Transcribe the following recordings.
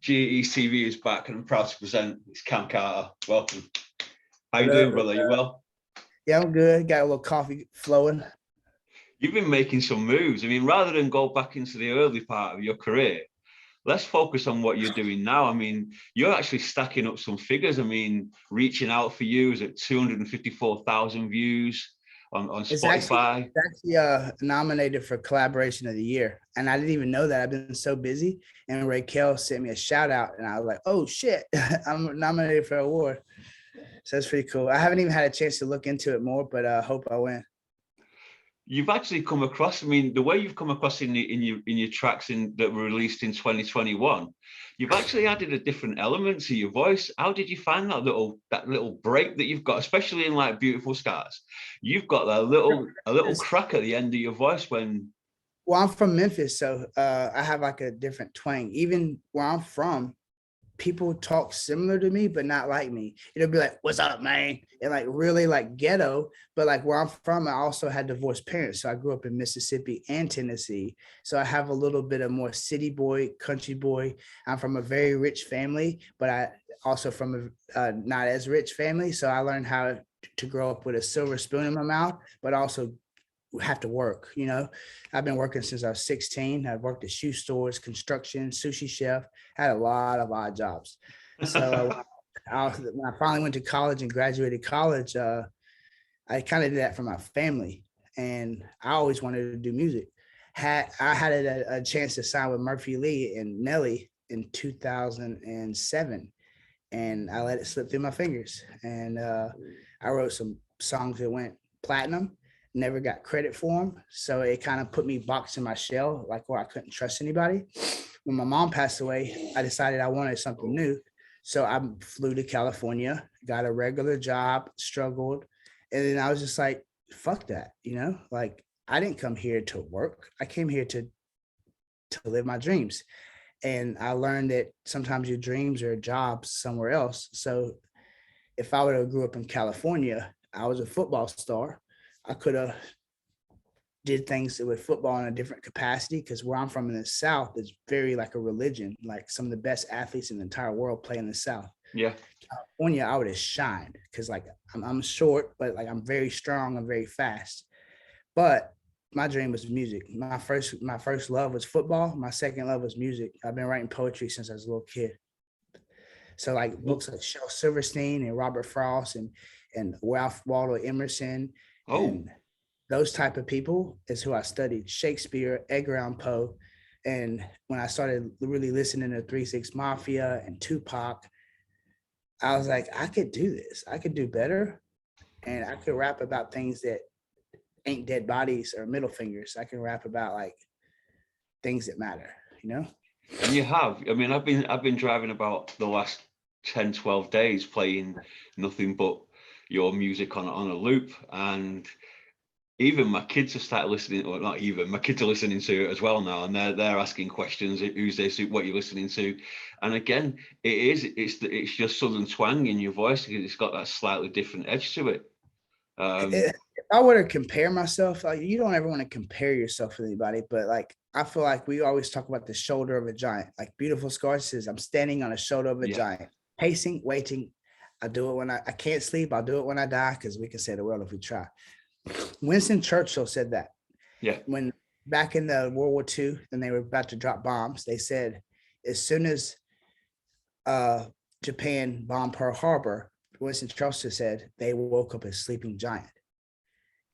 GETV is back, and I'm proud to present. It's Cam Carter. Welcome. How you doing, brother? You well? Yeah, I'm good. Got a little coffee flowing. You've been making some moves. I mean, rather than go back into the early part of your career, let's focus on what you're doing now. I mean, you're actually stacking up some figures. I mean, Reaching Out for You is at 254,000 views on Spotify. It's actually nominated for Collaboration of the Year. And I didn't even know that. I've been so busy. And Raquel sent me a shout out and I was like, oh shit, I'm nominated for an award. So that's pretty cool. I haven't even had a chance to look into it more, but I hope I win. You've actually come across, I mean, the way you've come across in your tracks that were released in 2021, you've actually added a different element to your voice. How did you find that little break that you've got, especially in like Beautiful Scars? You've got a little crack at the end of your voice when. Well, I'm from Memphis, so I have like a different twang. Even where I'm from, people talk similar to me, but not like me. It'll be like, what's up, man? And like really like ghetto, but like where I'm from, I also had divorced parents. So I grew up in Mississippi and Tennessee. So I have a little bit of more city boy, country boy. I'm from a very rich family, but I also from a not as rich family. So I learned how to grow up with a silver spoon in my mouth, but also have to work. You know, I've been working since I was 16. I've worked at shoe stores, construction, sushi chef, had a lot of odd jobs. So when I finally went to college and graduated college, I kind of did that for my family. And I always wanted to do music. I had a chance to sign with Murphy Lee and Nelly in 2007. And I let it slip through my fingers. And I wrote some songs that went platinum. Never got credit for them. So it kind of put me boxed in my shell, like where I couldn't trust anybody. When my mom passed away, I decided I wanted something new. So I flew to California, got a regular job, struggled. And then I was just like, fuck that, you know, like I didn't come here to work. I came here to live my dreams. And I learned that sometimes your dreams are jobs somewhere else. So if I would have grew up in California, I was a football star. I could have did things with football in a different capacity because where I'm from in the South is very like a religion. Like some of the best athletes in the entire world play in the South. Yeah. California, I would have shined because like I'm short, but like I'm very strong. I'm very fast. But my dream was music. My first love was football. My second love was music. I've been writing poetry since I was a little kid. So like books like Shel Silverstein and Robert Frost and Ralph Waldo Emerson. And those type of people is who I studied. Shakespeare, Edgar Allan Poe. And when I started really listening to 3 6 Mafia and Tupac, I was like, I could do this. I could do better. And I could rap about things that ain't dead bodies or middle fingers. I can rap about like things that matter, you know? And you have. I mean, I've been driving about the last 10, 12 days playing nothing but your music on a loop, and even my kids have started listening, or not even, my kids are listening to it as well now, and they're asking questions, who's this, what you're listening to. And again, it's your southern twang in your voice, because it's got that slightly different edge to it. If I were to compare myself, like you don't ever want to compare yourself with anybody, but like I feel like we always talk about the shoulder of a giant. Like Beautiful Scars says, I'm standing on the shoulder of a giant, pacing, waiting. I do it when I can't sleep. I'll do it when I die, because we can save the world if we try. Winston Churchill said that. Yeah. When back in the World War II, and they were about to drop bombs, they said, as soon as Japan bombed Pearl Harbor, Winston Churchill said they woke up a sleeping giant.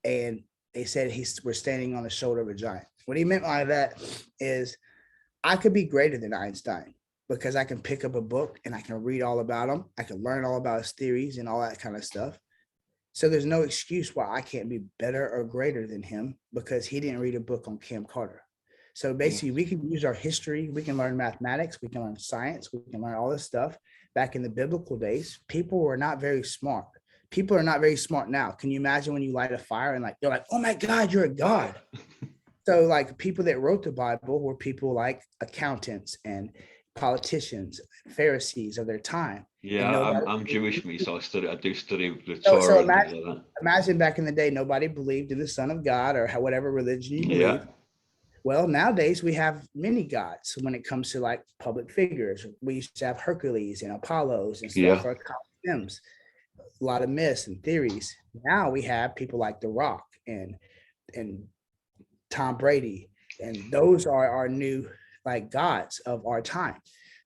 And they said we're standing on the shoulder of a giant. What he meant by that is I could be greater than Einstein, because I can pick up a book and I can read all about him. I can learn all about his theories and all that kind of stuff. So there's no excuse why I can't be better or greater than him, because he didn't read a book on Cam Carter. So basically we can use our history. We can learn mathematics. We can learn science. We can learn all this stuff. Back in the biblical days, people were not very smart. People are not very smart now. Can you imagine when you light a fire and like, you're like, oh my God, you're a God. So like people that wrote the Bible were people like accountants and politicians, Pharisees of their time. Yeah, I'm Jewish, me, so I do study the Torah. So imagine back in the day, nobody believed in the Son of God or whatever religion you believe. Well, nowadays we have many gods when it comes to like public figures. We used to have Hercules and Apollos and stuff Yeah. for costumes, a lot of myths and theories. Now we have people like The Rock and Tom Brady, and those are our new like gods of our time.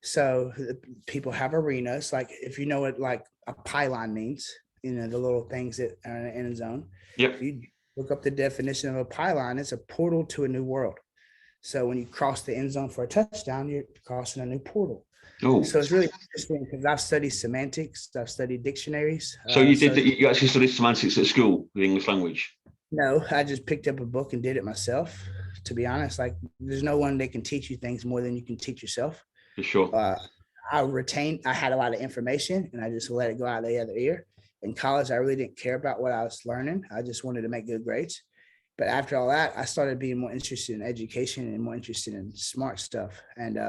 So people have arenas, like if you know what like a pylon means, you know, the little things that are in the end zone. Yep. If you look up the definition of a pylon, it's a portal to a new world. So when you cross the end zone for a touchdown, you're crossing a new portal. Oh, So it's really interesting because I've studied semantics, I've studied dictionaries. so you did So that? You actually studied semantics at school, the English language? no, I just picked up a book and did it myself. To be honest, like there's no one that can teach you things more than you can teach yourself. For sure. I had a lot of information and I just let it go out the other ear. In college, I really didn't care about what I was learning. I just wanted to make good grades. But after all that, I started being more interested in education and more interested in smart stuff. And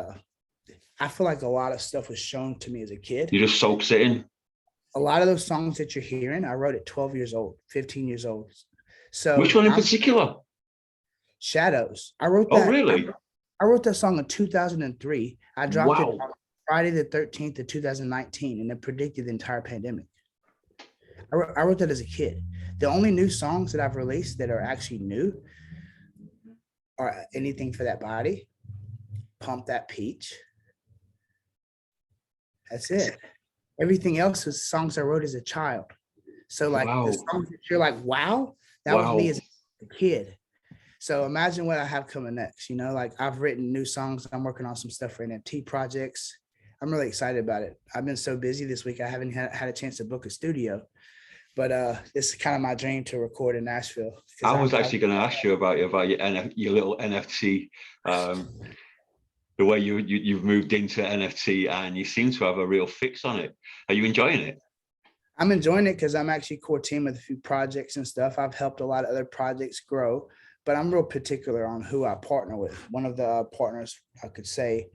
I feel like a lot of stuff was shown to me as a kid. You just soaked it in. A lot of those songs that you're hearing, I wrote at 12 years old, 15 years old. So Which one in particular? Shadows. I wrote Oh, that. really? I wrote that song in 2003. I dropped it Wow. on Friday the 13th of 2019, and it predicted the entire pandemic. I wrote that as a kid. The only new songs that I've released that are actually new are Anything for That Body, Pump That Peach. That's it. Everything else is songs I wrote as a child. So like Wow. the songs that you're like, wow, that was Wow. me as a kid. So imagine what I have coming next. You know, like I've written new songs. I'm working on some stuff for NFT projects. I'm really excited about it. I've been so busy this week. I haven't had a chance to book a studio, but it's kind of my dream to record in Nashville. I was actually going to ask you about your little NFT, the way you've moved into NFT, and you seem to have a real fix on it. Are you enjoying it? I'm enjoying it because I'm actually core team with a few projects and stuff. I've helped a lot of other projects grow, but I'm real particular on who I partner with. One of the partners I could say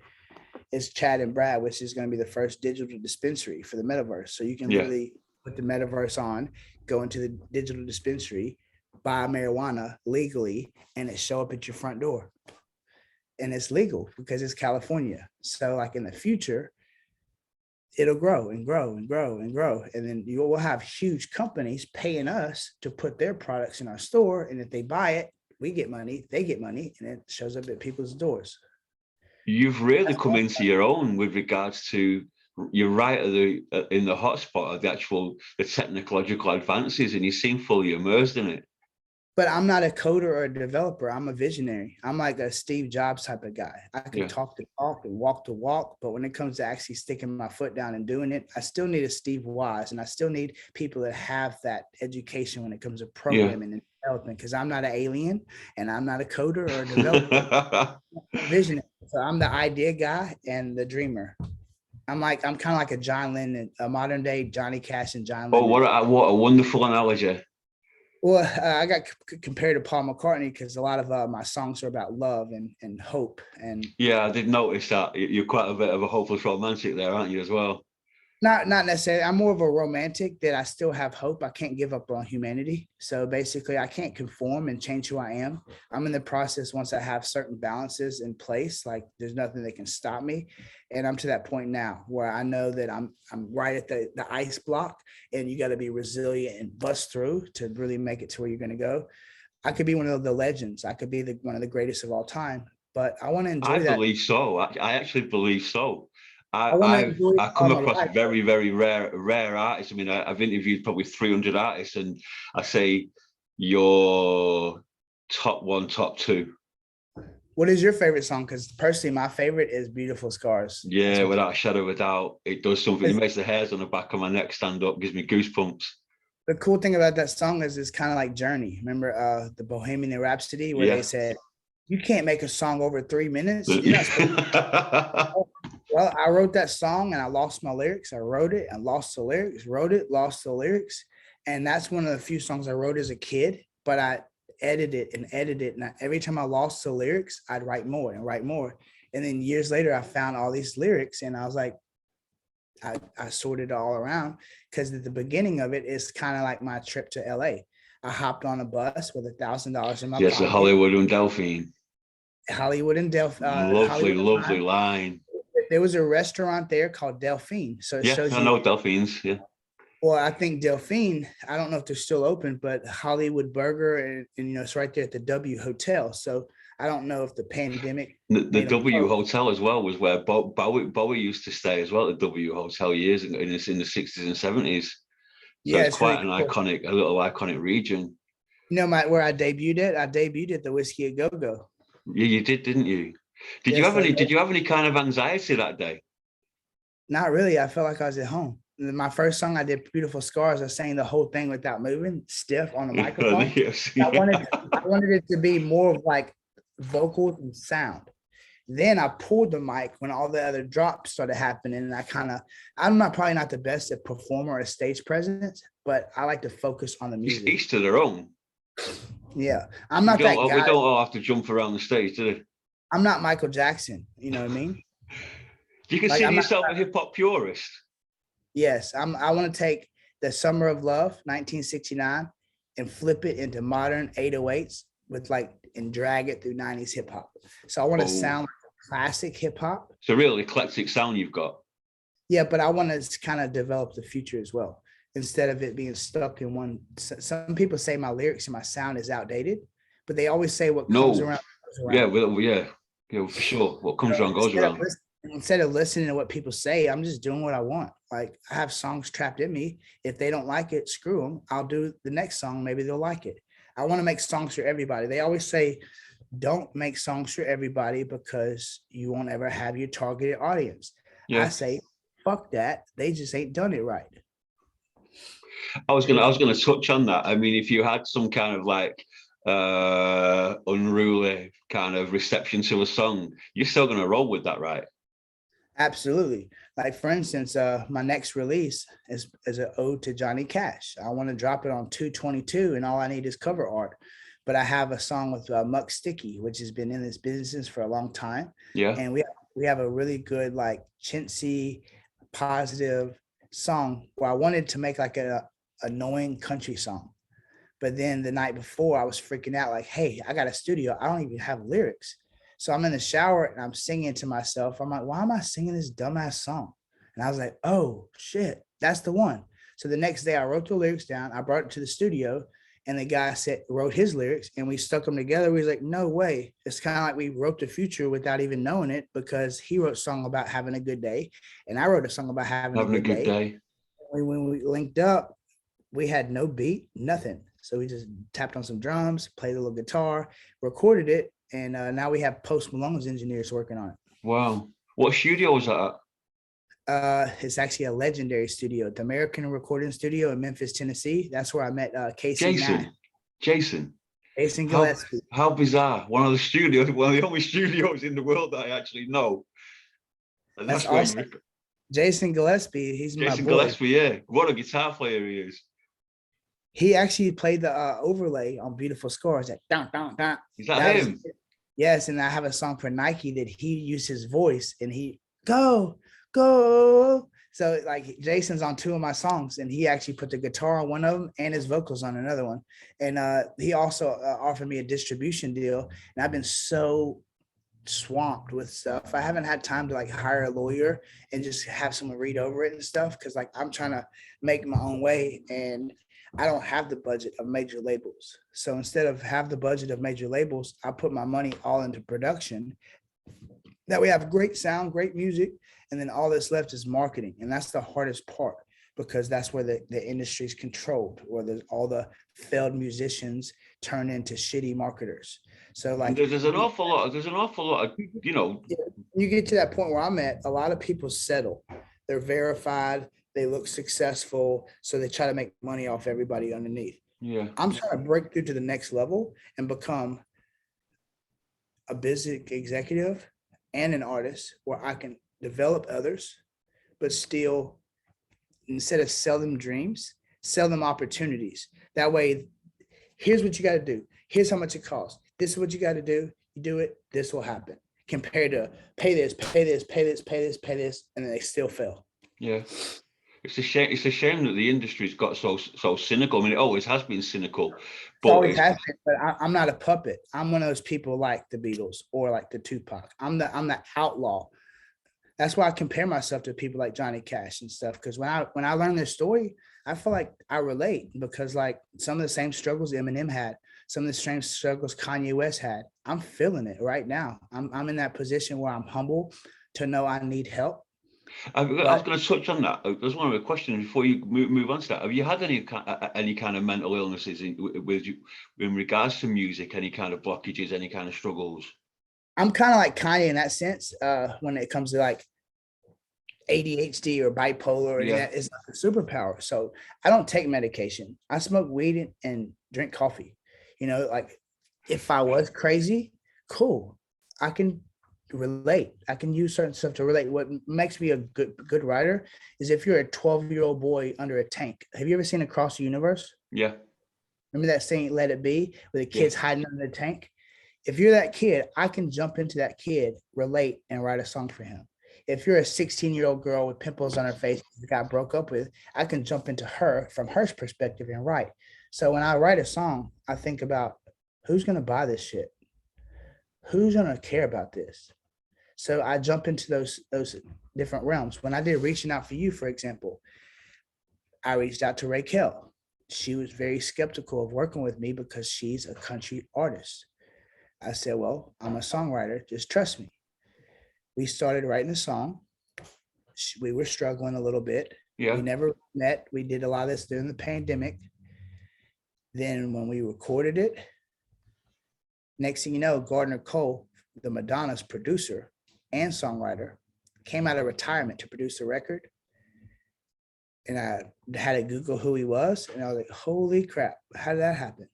is Chad and Brad, which is going to be the first digital dispensary for the metaverse. So you can Yeah. literally put the metaverse on, go into the digital dispensary, buy marijuana legally, and it show up at your front door. And it's legal because it's California. So like in the future, it'll grow and grow and grow and grow. And then you will have huge companies paying us to put their products in our store. And if they buy it, we get money, they get money, and it shows up at people's doors. You've really come into your own with regards to, you're right at in the hotspot of the technological advances, and you seem fully immersed in it. But I'm not a coder or a developer. I'm a visionary. I'm like a Steve Jobs type of guy. I can talk the talk and walk the walk, but when it comes to actually sticking my foot down and doing it, I still need a Steve Wise, and I still need people that have that education when it comes to programming and development, because I'm not an alien and I'm not a coder or a developer. I'm a visionary. So I'm the idea guy and the dreamer. I'm kind of like a John Lennon, a modern day Johnny Cash and John Lennon. Oh, what a wonderful analogy. Well, I got compared to Paul McCartney because a lot of my songs are about love and hope. And yeah, I did notice that you're quite a bit of a hopeless romantic there, aren't you, as well? not necessarily. I'm more of a romantic that I still have hope. I can't give up on humanity. So basically, I can't conform and change who I am. I'm in the process once I have certain balances in place. Like there's nothing that can stop me, and I'm to that point now where I know that I'm right at the ice block, and you got to be resilient and bust through to really make it to where you're going to go. I could be one of the legends. I could be one of the greatest of all time. But I want to enjoy that. I believe so. I actually believe so. I want to enjoy I all come my across life. very, very rare artists. I mean, I've interviewed probably 300 artists, and I say you're top one, top two. What is your favorite song? Because personally, my favorite is Beautiful Scars. Yeah, without a shadow of a doubt. It does something. It makes the hairs on the back of my neck stand up, gives me goosebumps. The cool thing about that song is it's kind of like Journey. Remember the Bohemian Rhapsody where they said, you can't make a song over 3 minutes. You're not supposed to. Well, I wrote that song and I lost my lyrics. I wrote it and lost the lyrics, wrote it, lost the lyrics. And that's one of the few songs I wrote as a kid, but I edited it and edited it. And every time I lost the lyrics, I'd write more and write more. And then years later, I found all these lyrics and I was like, I sorted it all around because at the beginning of it is kind of like my trip to LA. I hopped on a bus with $1,000 in my pocket. Yes, the Hollywood and Delphine. Hollywood and Lovely, Hollywood and lovely Vine. line. There was a restaurant there called Delphine. So it Yeah, shows I you. know Delphines. Yeah. Well, I think Delphine, I don't know if they're still open, but Hollywood Burger and it's right there at the W Hotel. So I don't know if the pandemic The made them W close. Hotel as well was where Bowie used to stay as well. The W Hotel years ago in the 60s and 70s. So Yeah, it's it's really quite an cool. iconic, a little iconic region. Where I debuted it? I debuted at the Whiskey a Go Go. Yeah, you did, didn't you? Did you Yes, have any? Did you have any kind of anxiety that day? not really. I felt like I was at home. My first song, I did "Beautiful Scars." I sang the whole thing without moving, stiff on the microphone. Yes, I wanted it to be more of like vocals and sound. Then I pulled the mic when all the other drops started happening, and I'm probably not the best at performer or stage presence, but I like to focus on the music. Each to their own. Yeah, I'm not that guy. We don't all have to jump around the stage, do they? I'm not Michael Jackson. You know what I mean? Do you consider yourself a hip hop purist? Yes, I want to take the Summer of Love, 1969, and flip it into modern 808s and drag it through 90s hip hop. So I want to sound like classic hip hop. It's a real eclectic sound you've got. Yeah, but I want to kind of develop the future as well. Instead of it being stuck in one. Some people say my lyrics and my sound is outdated, but they always say what comes around goes around. Yeah, for sure. What comes around goes around. Instead of listening to what people say, I'm just doing what I want. Like I have songs trapped in me. If they don't like it, screw them. I'll do the next song. Maybe they'll like it. I want to make songs for everybody. They always say, don't make songs for everybody because you won't ever have your targeted audience. Yeah. I say, fuck that. They just ain't done it right. I was gonna touch on that. I mean, if you had some kind of like unruly kind of reception to a song, you're still gonna roll with that, right? Absolutely. Like for instance, my next release is an ode to Johnny Cash. I want to drop it on 2/22, and all I need is cover art. But I have a song with Muck Sticky, which has been in this business for a long time. Yeah. And we have a really good like chintzy, positive song where I wanted to make like a annoying country song. But then the night before I was freaking out like, hey, I got a studio. I don't even have lyrics. So I'm in the shower and I'm singing to myself. I'm like, why am I singing this dumbass song? And I was like, oh shit, that's the one. So the next day I wrote the lyrics down. I brought it to the studio and the guy wrote his lyrics and we stuck them together. We was like, no way. It's kind of like we wrote the future without even knowing it because he wrote a song about having a good day. And I wrote a song about having a good day. When we linked up, we had no beat, nothing. So we just tapped on some drums, played a little guitar, recorded it. And now we have Post Malone's engineers working on it. Wow. What studio was that at? It's actually a legendary studio, the American Recording Studio in Memphis, Tennessee. That's where I met Casey. Jason Gillespie. How bizarre. One of the only studios in the world that I actually know. And that's awesome. Jason Gillespie, he's my boy. Jason Gillespie, yeah. What a guitar player he is. He actually played the overlay on Beautiful Scars. Like, dun, dun, dun. Is that him? Yes, and I have a song for Nike that he used his voice and he go. So like Jason's on two of my songs and he actually put the guitar on one of them and his vocals on another one. And he also offered me a distribution deal. And I've been so swamped with stuff. I haven't had time to like hire a lawyer and just have someone read over it and stuff because like I'm trying to make my own way and I don't have the budget of major labels. So instead of have the budget of major labels, I put my money all into production. That we have great sound, great music, and then all that's left is marketing. And that's the hardest part because that's where the industry is controlled, where all the failed musicians turn into shitty marketers. So like there's an awful lot of, you know. You get to that point where I'm at, a lot of people settle. They're verified. They look successful, so they try to make money off everybody underneath. Yeah, I'm trying to break through to the next level and become a business executive and an artist where I can develop others, but still, instead of sell them dreams, sell them opportunities. That way, here's what you got to do. Here's how much it costs. This is what you got to do. You do it, this will happen. Compared to pay this, and then they still fail. Yeah. It's a shame. It's a shame that the industry's got so cynical. I mean, it always has been cynical, It but always it's has been, but I'm not a puppet. I'm one of those people like the Beatles or like the Tupac. I'm the outlaw. That's why I compare myself to people like Johnny Cash and stuff. Because when I learn their story, I feel like I relate because like some of the same struggles Eminem had, some of the same struggles Kanye West had. I'm feeling it right now. I'm in that position where I'm humble to know I need help. I was But going to touch on that. There's one of the questions before you move on to that. Have you had any kind of mental illnesses with you in regards to music? Any kind of blockages? Any kind of struggles? I'm kind of like Kanye in that sense. When it comes to like ADHD or bipolar, and Yeah. that is not a superpower. So I don't take medication. I smoke weed and drink coffee. Like if I was crazy, cool. I can relate. I can use certain stuff to relate. What makes me a good writer is if you're a 12-year-old boy under a tank. Have you ever seen Across the Universe? Yeah. Remember that scene, Let It Be, where the Yeah. kid's hiding under the tank? If you're that kid, I can jump into that kid, relate, and write a song for him. If you're a 16-year-old girl with pimples on her face that got broke up with, I can jump into her from her perspective and write. So when I write a song, I think about who's going to buy this shit? Who's going to care about this? So I jump into those different realms. When I did Reaching Out for You, for example, I reached out to Raquel. She was very skeptical of working with me because she's a country artist. I said, well, I'm a songwriter. Just trust me. We started writing a song. We were struggling a little bit. Yeah. We never met. We did a lot of this during the pandemic. Then when we recorded it, next thing you know, Gardner Cole, the Madonna's producer and songwriter, came out of retirement to produce the record. And I had to Google who he was. And I was like, holy crap, how did that happen?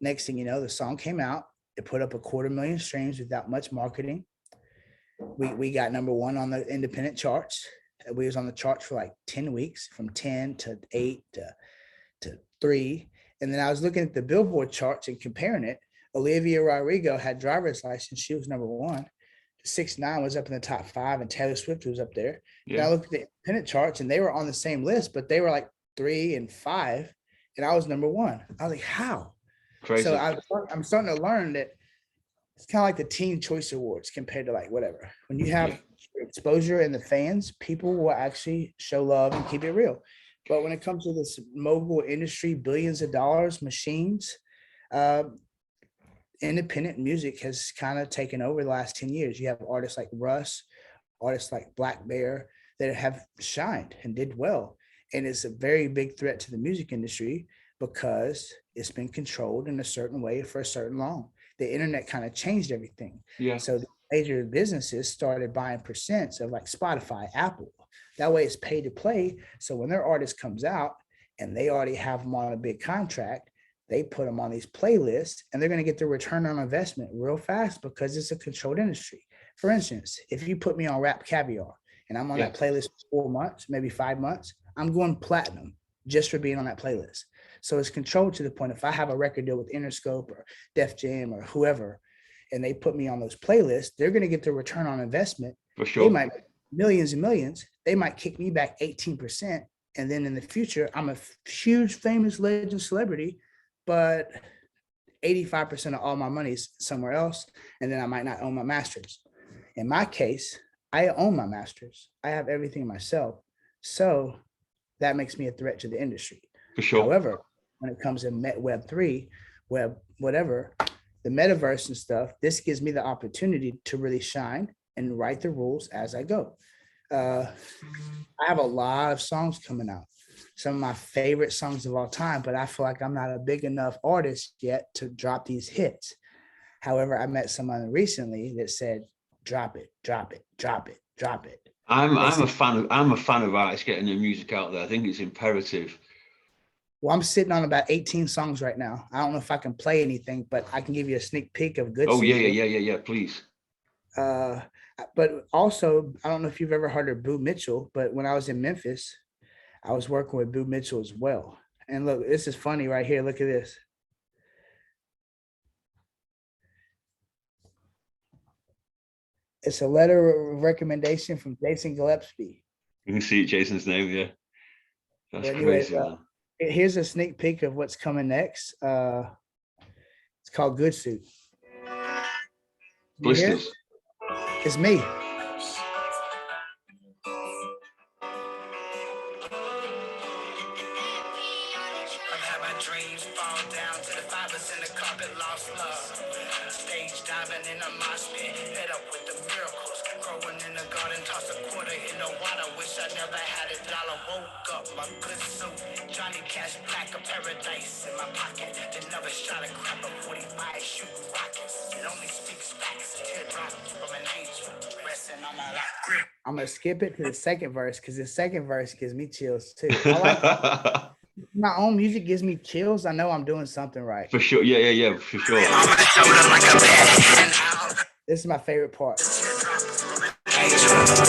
Next thing you know, the song came out. It put up 250,000 streams without much marketing. We got number one on the independent charts. We was on the charts for like 10 weeks, from 10 to 8 to 3. And then I was looking at the Billboard charts and comparing it. Olivia Rodrigo had driver's license. She was number one. 6ix9ine was up in the top 5, and Taylor Swift was up there. Yeah. And I looked at the independent charts, and they were on the same list, but they were like 3 and 5, and I was number one. I was like, how? Crazy. So I'm starting to learn that it's kind of like the Teen Choice Awards compared to like whatever. When you have exposure in the fans, people will actually show love and keep it real. But when it comes to this mobile industry, billions of dollars, machines, independent music has kind of taken over the last 10 years. You have artists like Russ, artists like Black Bear that have shined and did well. And it's a very big threat to the music industry because it's been controlled in a certain way for a certain long. The internet kind of changed everything. Yeah. So the major businesses started buying percents of like Spotify, Apple. That way it's pay to play. So when their artist comes out and they already have them on a big contract, they put them on these playlists and they're going to get their return on investment real fast because it's a controlled industry. For instance, if you put me on Rap Caviar and I'm on that playlist for 4 months, maybe 5 months, I'm going platinum just for being on that playlist. So it's controlled to the point if I have a record deal with Interscope or Def Jam or whoever, and they put me on those playlists, they're going to get their return on investment. For sure. They might millions and millions. They might kick me back 18%. And then in the future, I'm a huge, famous legend celebrity, but 85% of all my money is somewhere else. And then I might not own my masters. In my case, I own my masters. I have everything myself. So that makes me a threat to the industry. For sure. However, when it comes to Web3, Web whatever, the metaverse and stuff, this gives me the opportunity to really shine and write the rules as I go. I have a lot of songs coming out. Some of my favorite songs of all time, but I feel like I'm not a big enough artist yet to drop these hits. However, I met someone recently that said, drop it, drop it, drop it, drop it. I'm a fan of artists getting their music out there. I think it's imperative. Well, I'm sitting on about 18 songs right now. I don't know if I can play anything, but I can give you a sneak peek of good. Oh, yeah, please. But also, I don't know if you've ever heard of Boo Mitchell, but when I was in Memphis, I was working with Boo Mitchell as well. And look, this is funny right here. Look at this. It's a letter of recommendation from Jason Gillespie. You can see Jason's name, yeah. That's But anyways, crazy, man. here's a sneak peek of what's coming next. It's called Good Suit. You hear it? Blisters. It's me. I've had my dreams fall down to the fibers in the carpet, lost love. Stage diving in a mosh pit, fed up with the miracles. Growing in the garden, toss a quarter in the water. Wish I never had a dollar. Woke up, my good suit. Johnny Cash, black of paradise in my pocket. They never shot a crap of 45 shooting rockets. It only speaks facts. Teardrop from an angel. Resting on my lap. I'm gonna skip it to the second verse because the second verse gives me chills too. I like my own music gives me chills. I know I'm doing something right. For sure. Yeah, for sure. On my shoulder like a bat. And I'll This is my favorite part.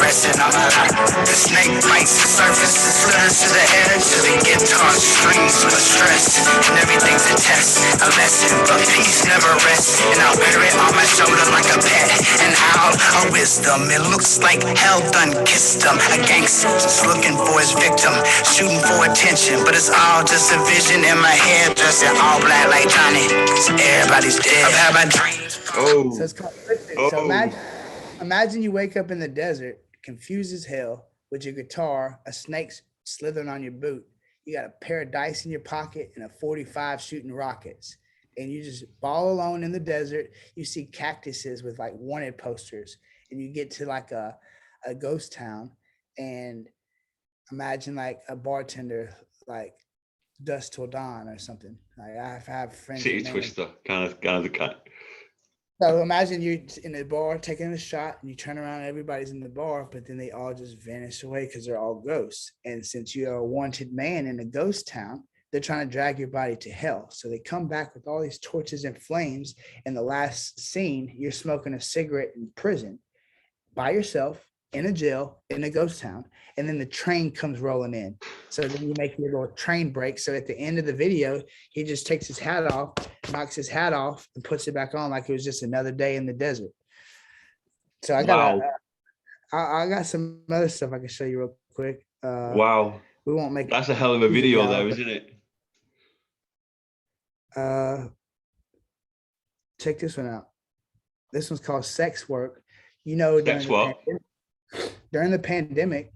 Resting on my lap. The snake bites the surface and slithers to the edge of the guitar strings with stress. And everything's a test, a lesson, but peace never rests. And I'll wear it on my shoulder like a pet. An owl, a wisdom. It looks like hell done kissed him. A gangster just looking for his victim, shooting for attention, but it's all just a vision in my head. Dressed in all black like Johnny. Everybody's dead. I've had my dreams. Oh. So it's called Good Suit. So imagine you wake up in the desert, confused as hell, with your guitar, a snake slithering on your boot. You got a pair of dice in your pocket and a 45 shooting rockets. And you just ball alone in the desert. You see cactuses with like wanted posters. And you get to like a ghost town and imagine like a bartender like dusk till dawn or something. Like I have friends. City that name- Twister, kind of the kind. So imagine you're in a bar taking a shot and you turn around and everybody's in the bar, but then they all just vanish away because they're all ghosts. And since you're a wanted man in a ghost town, they're trying to drag your body to hell. So they come back with all these torches and flames. And the last scene, you're smoking a cigarette in prison by yourself in a jail in a ghost town. And then the train comes rolling in. So then you make your little train break. So at the end of the video, he just takes his hat off, knocks his hat off, and puts it back on like it was just another day in the desert. So I got I got some other stuff I can show you real quick. Wow. We won't make That's a hell of a video there, isn't it? Check this one out. This one's called Sex Work. You know, during the pandemic,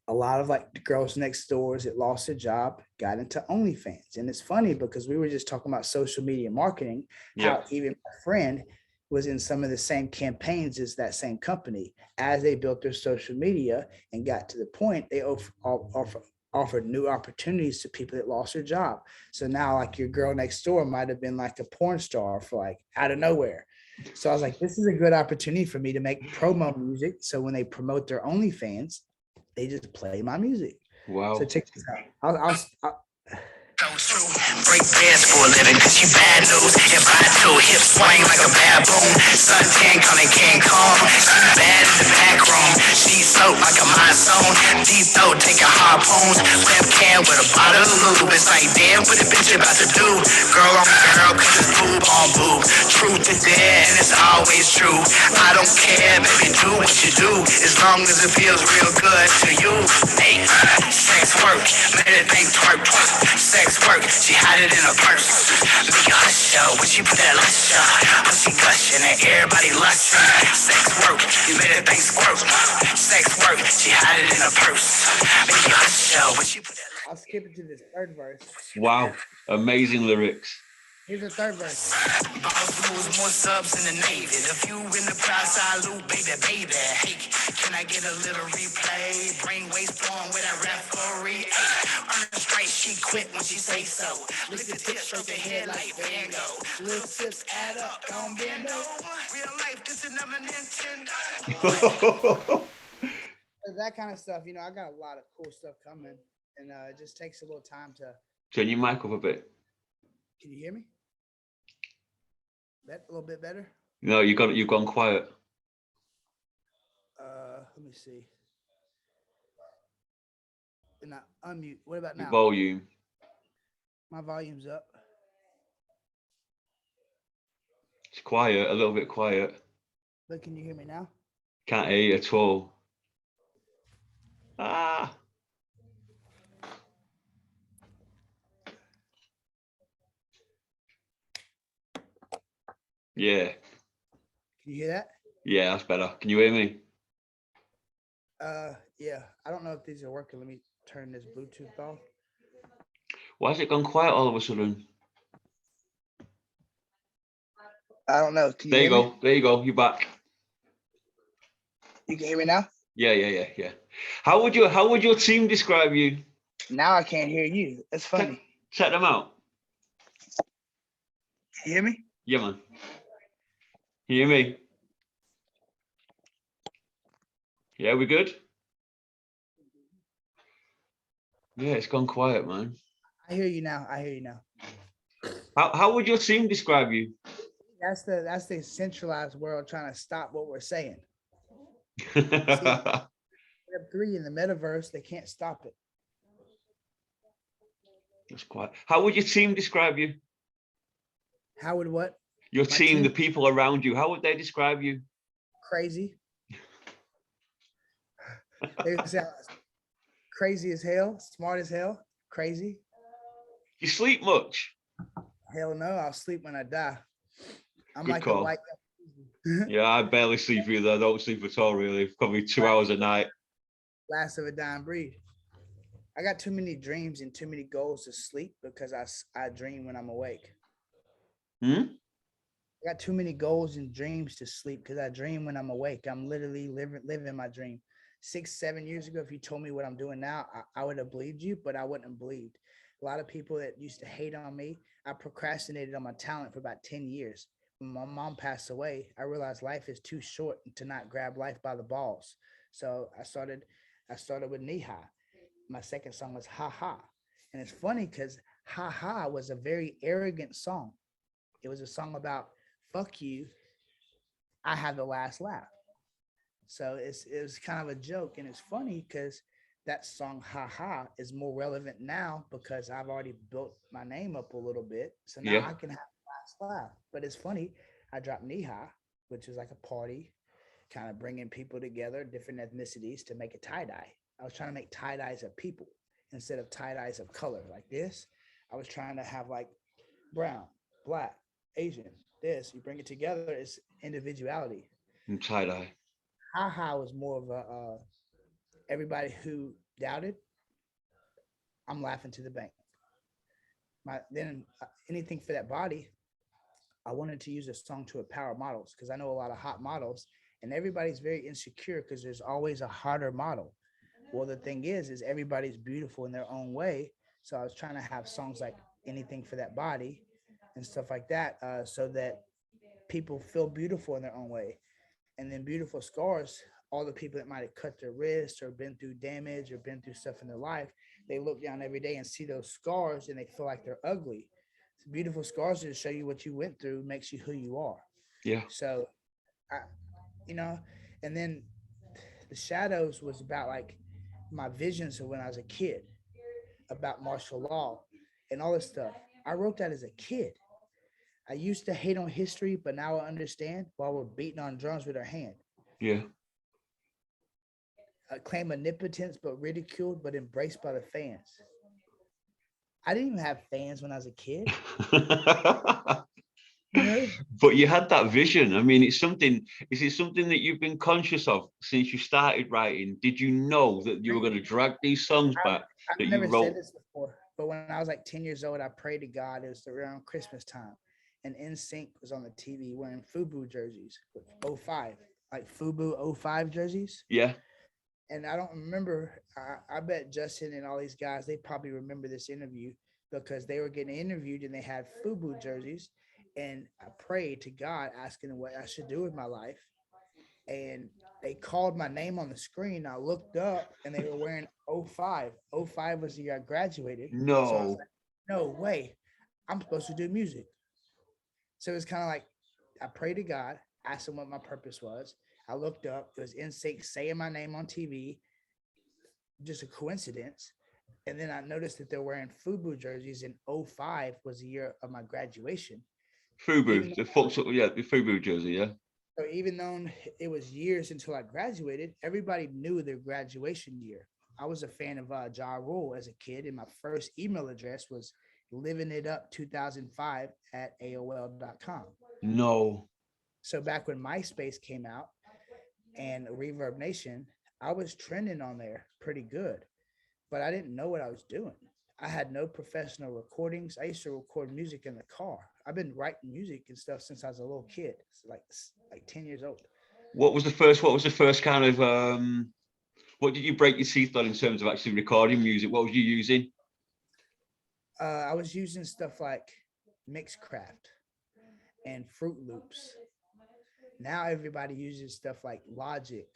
a lot of like the girls next doors that lost their job got into OnlyFans. And it's funny because we were just talking about social media marketing, how even my friend was in some of the same campaigns as that same company. As they built their social media and got to the point, they offered new opportunities to people that lost their job. So now like your girl next door might have been like a porn star for like out of nowhere. So I was like, this is a good opportunity for me to make promo music. So when they promote their OnlyFans, they just play my music. Wow. So check this out. I'll So true. Break beds for a living, cause you bad news. If I do, hip swing like a baboon. Suntan calling King Kong. She bad in the back room. She soaked like a monsoon. Deep throat taking harpoons. Webcam with a bottle of lube. It's like, damn, what the bitch about to do? Girl on girl, cause it's boob on boob. Truth is there, and it's always true. I don't care, baby, do what you do. As long as it feels real good to you. Hey, sex work, made it think twerk, twerk. Sex work, she had it in her purse. Make a hush, yo, when she put that lush, yo. She gushing and everybody lusting. Sex work, you made it think squirt. Sex work, she had it in her purse. Make a hush, yo, when she put that lush. I'll skip it to this third verse. Wow. Amazing lyrics. Here's the third verse. Boss rules, more subs in the Navy. The few in the crowd salute, baby, baby. Hey, can I get a little replay? Brain waste form with a referee. Earn a straight, she quit when she say so. Lick the tip, stroke the head like Van Gogh. Little sips add up, don't bend over. Real life, this is never Nintendo. That kind of stuff, you know, I got a lot of cool stuff coming, and it just takes a little time to. Turn your mic up a bit. Can you hear me? That a little bit better. No, you've gone quiet. Let me see. And I unmute. What about now? Volume. My volume's up. It's quiet, a little bit quiet. But can you hear me now? Can't hear you at all. Ah. Yeah. Can you hear that? Yeah, that's better. Can you hear me? Yeah. I don't know if these are working. Let me turn this Bluetooth off. Why has it gone quiet all of a sudden? I don't know. Can you There you hear me? go. There you go. You're back. You can hear me now? Yeah. How would your team describe you? Now I can't hear you. That's funny. Check them out. You hear me? Yeah, man. You hear me? Yeah, we good? Yeah, it's gone quiet, man. I hear you now. I hear you now. How would your team describe you? That's the centralized world trying to stop what we're saying. That's Web 3 in the metaverse, they can't stop it. quiet. How would your team describe you? How would what? Your My team, the team? people around you, how would they describe you? Crazy. They would say crazy as hell, smart as hell, crazy. You sleep much? Hell no, I'll sleep when I die. I'm Good like call. a white. Yeah, I barely sleep either. I don't sleep at all, really. Probably 2 hours a night. Last of a dying breed. I got too many dreams and too many goals to sleep because I dream when I'm awake. Hmm? I got too many goals and dreams to sleep because I dream when I'm awake. I'm literally living my dream. 6-7 years ago, if you told me what I'm doing now, I would have believed you, but I wouldn't have believed. A lot of people that used to hate on me, I procrastinated on my talent for about 10 years. When my mom passed away, I realized life is too short to not grab life by the balls. So I started with knee high. My second song was Ha Ha. And it's funny because Ha Ha was a very arrogant song. It was a song about fuck you, I have the last laugh. So it was kind of a joke, and it's funny because that song "Ha Ha" is more relevant now because I've already built my name up a little bit, so now Yeah. I can have the last laugh. But it's funny, I dropped Knee High, which is like a party, kind of bringing people together, different ethnicities to make a tie dye. I was trying to make tie dyes of people instead of tie dyes of color like this. I was trying to have like brown, black, Asian. This you bring it together, it's individuality. And tie-dye. Ha was more of a everybody who doubted, I'm laughing to the bank. Anything for that body, I wanted to use a song to empower models because I know a lot of hot models and everybody's very insecure because there's always a hotter model. Well, the thing is everybody's beautiful in their own way. So I was trying to have songs like anything for that body and stuff like that, so that people feel beautiful in their own way. And then beautiful scars, all the people that might have cut their wrists or been through damage or been through stuff in their life, they look down every day and see those scars and they feel like they're ugly. So beautiful scars to show you what you went through makes you who you are. Yeah. So I, you know, and then the shadows was about like my visions of when I was a kid, about martial law and all this stuff. I wrote that as a kid. I used to hate on history, but now I understand while we're beating on drums with our hand. Yeah. Claim omnipotence, but ridiculed, but embraced by the fans. I didn't even have fans when I was a kid. You know? But you had that vision. I mean, is it something that you've been conscious of since you started writing? Did you know that you were going to drag these songs back that I've you never wrote? said this before, but when I was like 10 years old, I prayed to God. It was around Christmas time, and NSYNC was on the TV wearing FUBU jerseys with 05, like FUBU 05 jerseys. Yeah. And I don't remember. I bet Justin and all these guys, they probably remember this interview because they were getting interviewed and they had FUBU jerseys. And I prayed to God asking what I should do with my life. And they called my name on the screen. I looked up and they were wearing 05. 05 was the year I graduated. So I was No. like, no way. I'm supposed to do music. So it was kind of like I prayed to God, asked him what my purpose was. I looked up, it was NSYNC saying my name on TV, just a coincidence. And then I noticed that they're wearing FUBU jerseys, and 05 was the year of my graduation. FUBU, the FUBU jersey, yeah. So even though it was years until I graduated, everybody knew their graduation year. I was a fan of Ja Rule as a kid, and my first email address was livingitup2005 at AOL.com. No. So back when MySpace came out and Reverb Nation, I was trending on there pretty good, but I didn't know what I was doing. I had no professional recordings. I used to record music in the car. I've been writing music and stuff since I was a little kid, like 10 years old. What was the first kind of what did you break your teeth on in terms of actually recording music? What was you using? I was using stuff like Mixcraft and Fruit Loops. Now everybody uses stuff like Logic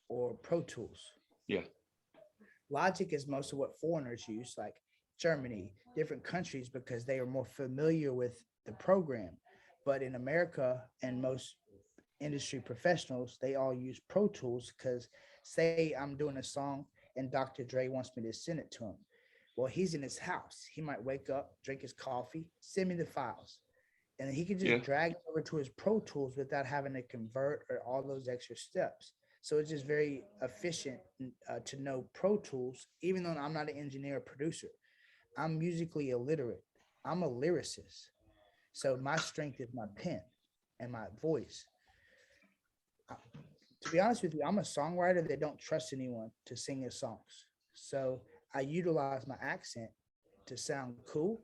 or Pro Tools. Yeah. Logic is most of what foreigners use, like Germany, different countries, because they are more familiar with the program. But in America and most industry professionals, they all use Pro Tools because say I'm doing a song and Dr. Dre wants me to send it to him. Well, he's in his house. He might wake up, drink his coffee, send me the files. And then he can just Yeah. drag it over to his Pro Tools without having to convert or all those extra steps. So it's just very efficient to know Pro Tools, even though I'm not an engineer or producer. I'm musically illiterate. I'm a lyricist. So my strength is my pen and my voice. To be honest with you, I'm a songwriter that don't trust anyone to sing his songs. So I utilize my accent to sound cool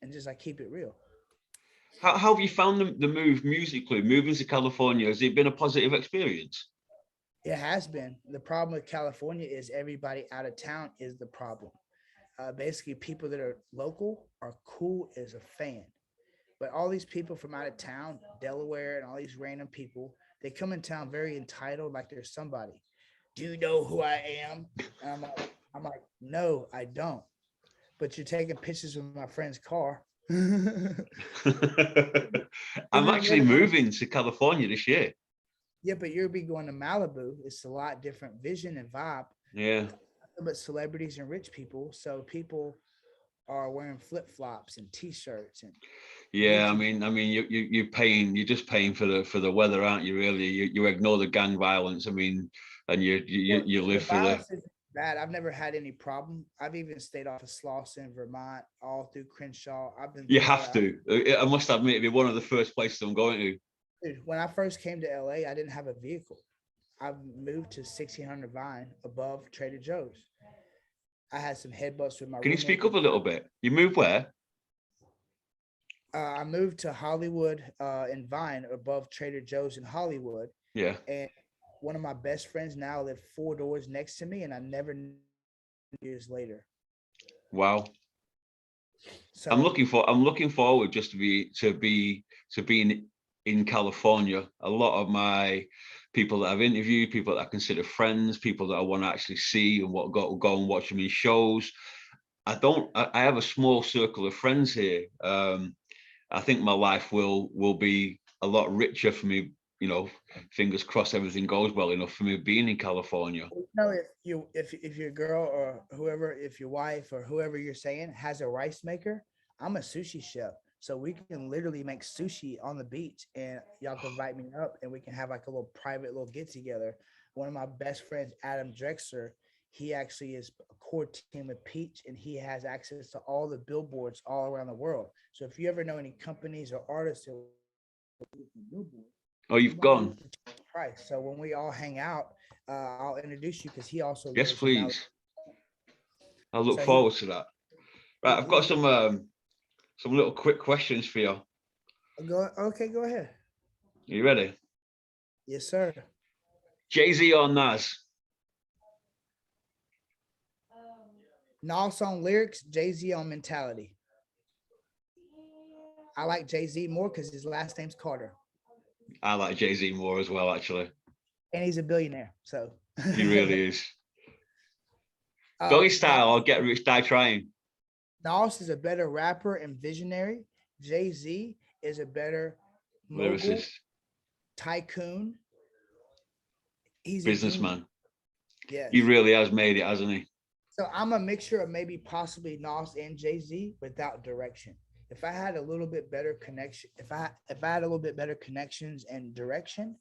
and just keep it real. How have you found the move musically, moving to California? Has it been a positive experience? It has been. The problem with California is everybody out of town is the problem. Basically, people that are local are cool as a fan. But all these people from out of town, Delaware, and all these random people, they come in town very entitled, like they're somebody. Do you know who I am? And I'm like, no, I don't. But you're taking pictures of my friend's car. I'm Even actually when moving to California this year. Yeah, but you'll be going to Malibu. It's a lot different vision and vibe. Yeah. But celebrities and rich people, so people are wearing flip flops and t-shirts and Yeah, I Gucci. mean, you're just paying for the weather, aren't you? Really, you ignore the gang violence. I mean, and you The live for the. violence is bad. I've never had any problem. I've even stayed off of Slauson, Vermont, all through Crenshaw. I've been You through all have that. to. I must admit, it'd be one of the first places I'm going to. Dude, when I first came to LA, I didn't have a vehicle. I moved to 1600 Vine above Trader Joe's. I had some headbutts with my Can you roommate. speak up a little bit? You moved where? I moved to Hollywood in Vine above Trader Joe's in Hollywood. Yeah. And one of my best friends now live 4 doors next to me, and I never knew years later. Wow. So I'm looking forward just to being in California. A lot of my people that I've interviewed, people that I consider friends, people that I want to actually see and go and watch them in shows. I have a small circle of friends here. I think my life will be a lot richer for me, fingers crossed everything goes well enough for me being in California. if your girl or whoever, if your wife or whoever you're saying has a rice maker, I'm a sushi chef. So we can literally make sushi on the beach and y'all can invite me up and we can have like a little private little get together. One of my best friends, Adam Drexler, he actually is a core team with Peach and he has access to all the billboards all around the world. So if you ever know any companies or artists that billboard, Oh, you've gone. price. So when we all hang out, I'll introduce you because he also Yes, lives in Malibu. please. I look So forward to that. Right, I've got some little quick questions for you. Okay, go ahead. Are you ready? Yes, sir. Jay-Z or Nas? Nas on lyrics, Jay-Z on mentality. I like Jay-Z more because his last name's Carter. I like Jay-Z more as well, actually. And he's a billionaire. So He really is. Doggy style or Nas, get rich, die trying. Nas is a better rapper and visionary. Jay-Z is a better mogul, Lyricist, tycoon. He's a genius. businessman. Yes. He really has made it, hasn't he? So I'm a mixture of maybe possibly Nas and Jay-Z without direction. If I had a little bit better connection, if I had a little bit better connections and direction,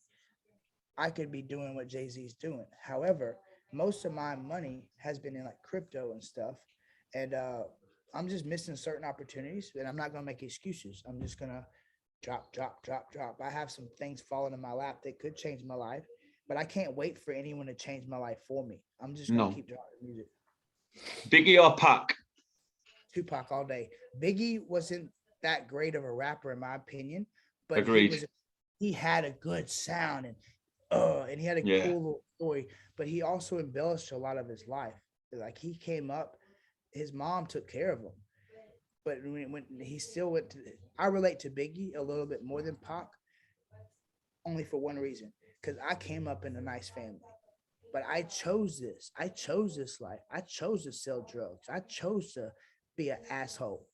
I could be doing what Jay-Z's doing. However, most of my money has been in like crypto and stuff. And I'm just missing certain opportunities and I'm not gonna make excuses. I'm just gonna drop, drop, drop, drop. I have some things falling in my lap that could change my life, but I can't wait for anyone to change my life for me. I'm just gonna No. keep dropping music. Biggie or Pac? Tupac all day. Biggie wasn't that great of a rapper in my opinion, but Agreed. he had a good sound and he had a Yeah. cool little story, but he also embellished a lot of his life. Like he came up, his mom took care of him. But when he still went to, I relate to Biggie a little bit more than Pac, only for one reason, because I came up in a nice family. But I chose this. I chose this life. I chose to sell drugs. I chose to be an asshole.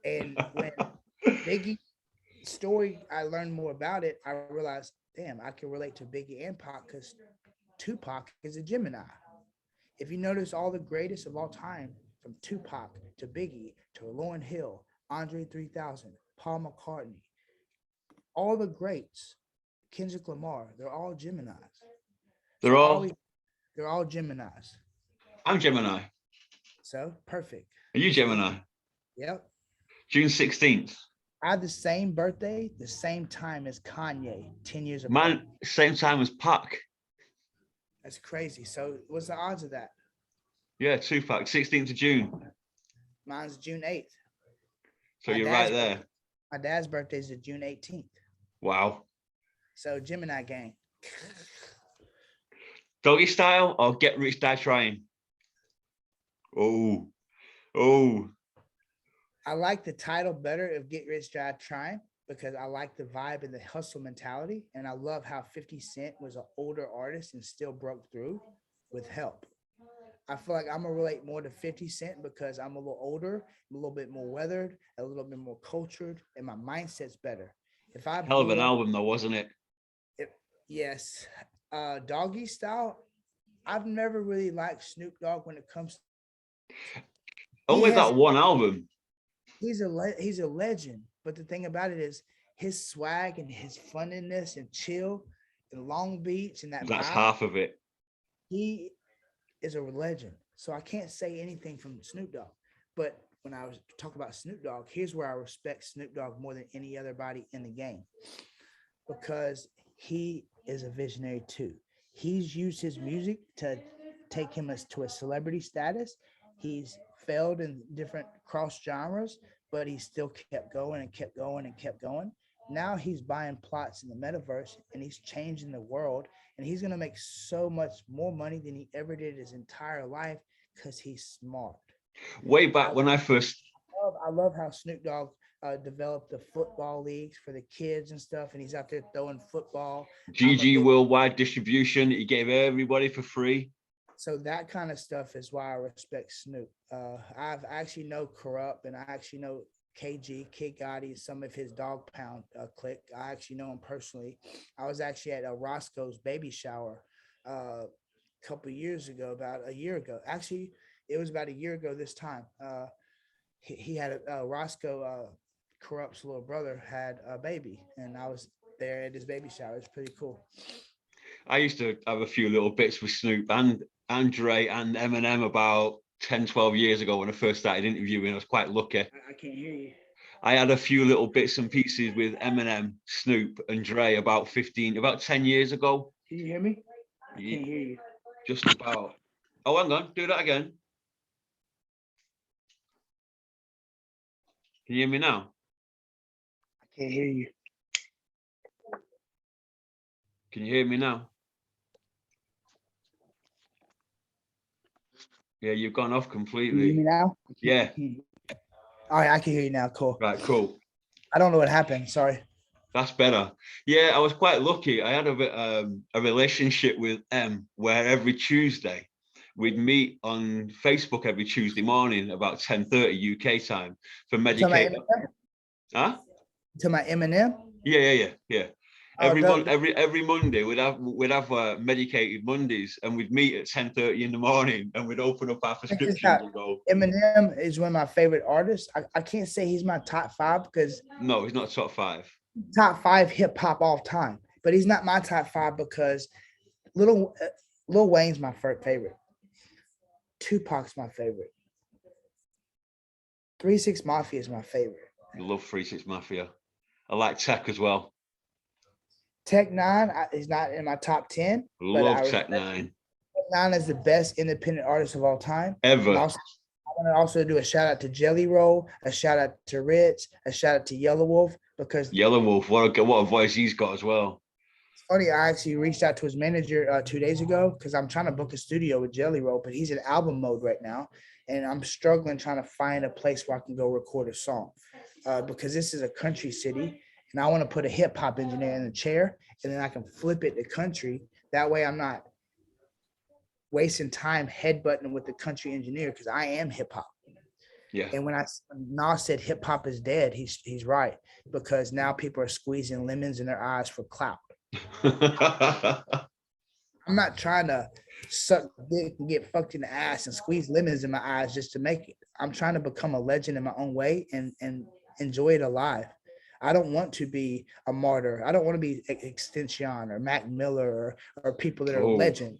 And when Biggie story, I learned more about it. I realized, damn, I can relate to Biggie and Pac because Tupac is a Gemini. If you notice, all the greatest of all time, from Tupac to Biggie to Lauryn Hill, Andre 3000, Paul McCartney, all the greats, Kendrick Lamar, they're all Geminis. They're all. They're all Geminis. I'm Gemini. So perfect. Are you Gemini? Yep. June 16th. I have the same birthday, the same time as Kanye, 10 years apart. Man, same time as Pac. That's crazy. So what's the odds of that? Yeah, Tupac, 16th of June. Mine's June 8th. So you're right there. My dad's birthday is June 18th. Wow. So Gemini gang. Doggy style or get rich, die trying? Oh. I like the title better of Get Rich, Die Trying because I like the vibe and the hustle mentality. And I love how 50 Cent was an older artist and still broke through with help. I feel like I'm going to relate more to 50 Cent because I'm a little older, a little bit more weathered, a little bit more cultured, and my mindset's better. If I Hell of an album though, wasn't it? Yes. Doggy style, I've never really liked Snoop Dogg when it comes to only that one album. He's a legend, but the thing about it is his swag and his funniness and chill in Long Beach and that's vibe, half of it. He is a legend. So I can't say anything from Snoop Dogg. But when I was talking about Snoop Dogg, here's where I respect Snoop Dogg more than any other body in the game. Because he is a visionary too. He's used his music to take him to a celebrity status. He's failed in different cross genres, but he still kept going and kept going and kept going. Now he's buying plots in the metaverse and he's changing the world, and he's going to make so much more money than he ever did his entire life because he's smart. Way back when I love how Snoop Dogg developed the football leagues for the kids and stuff, and he's out there throwing football. GG worldwide distribution. He gave everybody for free. So that kind of stuff is why I respect Snoop. I've actually know Corrupt, and I actually know KG, Kid Gotti, some of his Dog Pound clique. I actually know him personally. I was actually at a Roscoe's baby shower a couple of years ago, about a year ago. Actually, it was about a year ago this time. He had a Roscoe, Corrupt's little brother had a baby, and I was there at his baby shower. It's pretty cool. I used to have a few little bits with Snoop and Andre and Eminem about 10, 12 years ago when I first started interviewing. I was quite lucky. I can't hear you. I had a few little bits and pieces with Eminem, Snoop, and Dre about 10 years ago. Can you hear me? I can't hear you. Just about. Oh, hang on. Do that again. Can you hear me now? I can't hear you. Can you hear me now? Yeah, you've gone off completely. Can you hear me now? Yeah. All right, I can hear you now. Cool. Right, cool. I don't know what happened. Sorry. That's better. Yeah, I was quite lucky. I had a relationship with M where every Tuesday we'd meet on Facebook every Tuesday morning about 10:30 UK time for Medicaid. Huh? To my Eminem? Yeah. Every Monday we'd have medicated Mondays, and we'd meet at 10:30 in the morning, and we'd open up our prescriptions and go. Eminem is one of my favorite artists. I can't say he's my top five because no, he's not top five. Top five hip hop all time, but he's not my top five because Lil Wayne's my favorite. Tupac's my favorite. 3 6 Mafia is my favorite. Love 3 6 Mafia. I like Tech as well. Tech Nine is not in my top 10, but Love Tech 9. Tech Nine is the best independent artist of all time. Ever. I want to also do a shout out to Jelly Roll, a shout out to Ritz, a shout out to Yellow Wolf, because Yellow Wolf, what a voice he's got as well. it's funny. I actually reached out to his manager 2 days ago because I'm trying to book a studio with Jelly Roll, but he's in album mode right now, and I'm struggling trying to find a place where I can go record a song because this is a country city, and I want to put a hip hop engineer in the chair, and then I can flip it to country. That way, I'm not wasting time headbutting with the country engineer because I am hip hop. Yeah. And when Nas said hip hop is dead, he's right, because now people are squeezing lemons in their eyes for clout. I'm not trying to suck dick and get fucked in the ass and squeeze lemons in my eyes just to make it. I'm trying to become a legend in my own way and enjoy it alive. I don't want to be a martyr. I don't want to be Extension or Mac Miller or people that are legend.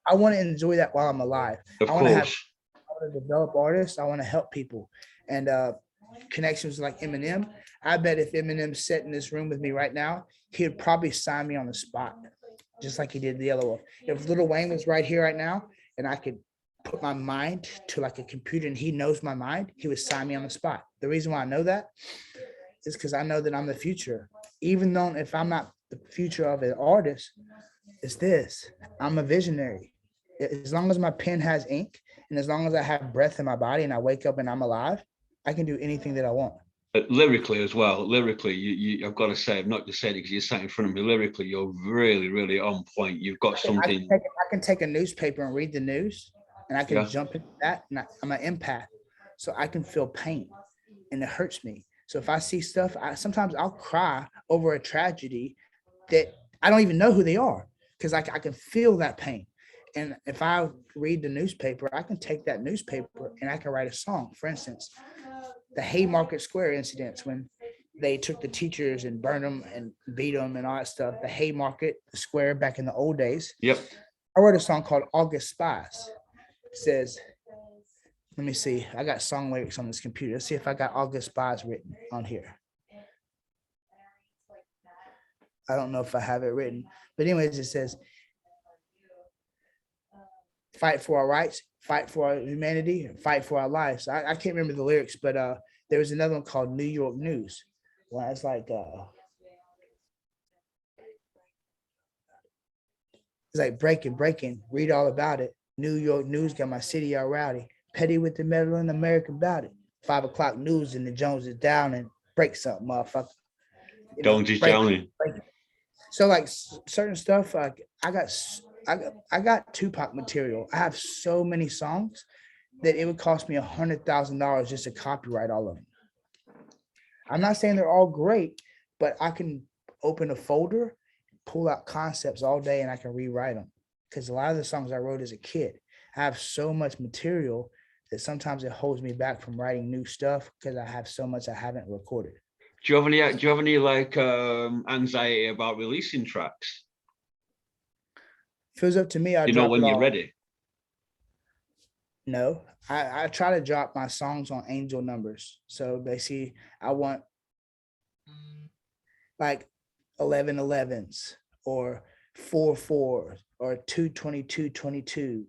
I want to enjoy that while I'm alive. Of I want course. to develop artists. I want to help people. And connections like Eminem. I bet if Eminem sat in this room with me right now, he'd probably sign me on the spot, just like he did the Yellow Wolf. If Lil Wayne was right here right now and I could put my mind to like a computer and he knows my mind, he would sign me on the spot. The reason why I know that is because I know that I'm the future. Even though if I'm not the future of an artist, it's this. I'm a visionary. As long as my pen has ink and as long as I have breath in my body and I wake up and I'm alive, I can do anything that I want. Lyrically as well. Lyrically, I've got to say, I've not just said it because you're sat in front of me. Lyrically, you're really, really on point. You've got something. I can take a newspaper and read the news, and I can jump into that. And I'm an empath, so I can feel pain, and it hurts me. So if I see stuff, sometimes I'll cry over a tragedy that I don't even know who they are because I can feel that pain. And if I read the newspaper, I can take that newspaper and I can write a song. For instance, the Haymarket Square incidents when they took the teachers and burned them and beat them and all that stuff. The Haymarket Square back in the old days. Yep. I wrote a song called August Spies. It says, let me see. I got song lyrics on this computer. Let's see if I got August Spies written on here. I don't know if I have it written. But anyways, it says, fight for our rights, fight for our humanity, fight for our lives. I can't remember the lyrics, but there was another one called New York News. Well, it's like breaking, read all about it. New York News got my city all rowdy. Petty with the metal and American about it. 5 o'clock news and the Jones is down and break something, motherfucker. Jones is drowning. So like certain stuff, like I got Tupac material. I have so many songs that it would cost me $100,000 just to copyright all of them. I'm not saying they're all great, but I can open a folder, pull out concepts all day, and I can rewrite them. Because a lot of the songs I wrote as a kid, I have so much material that sometimes it holds me back from writing new stuff because I have so much I haven't recorded. Do you have any like anxiety about releasing tracks? Feels up to me. You know when you're ready. No, I try to drop my songs on angel numbers. So basically, I want like 11/11s or 4/4s or 2/22/22.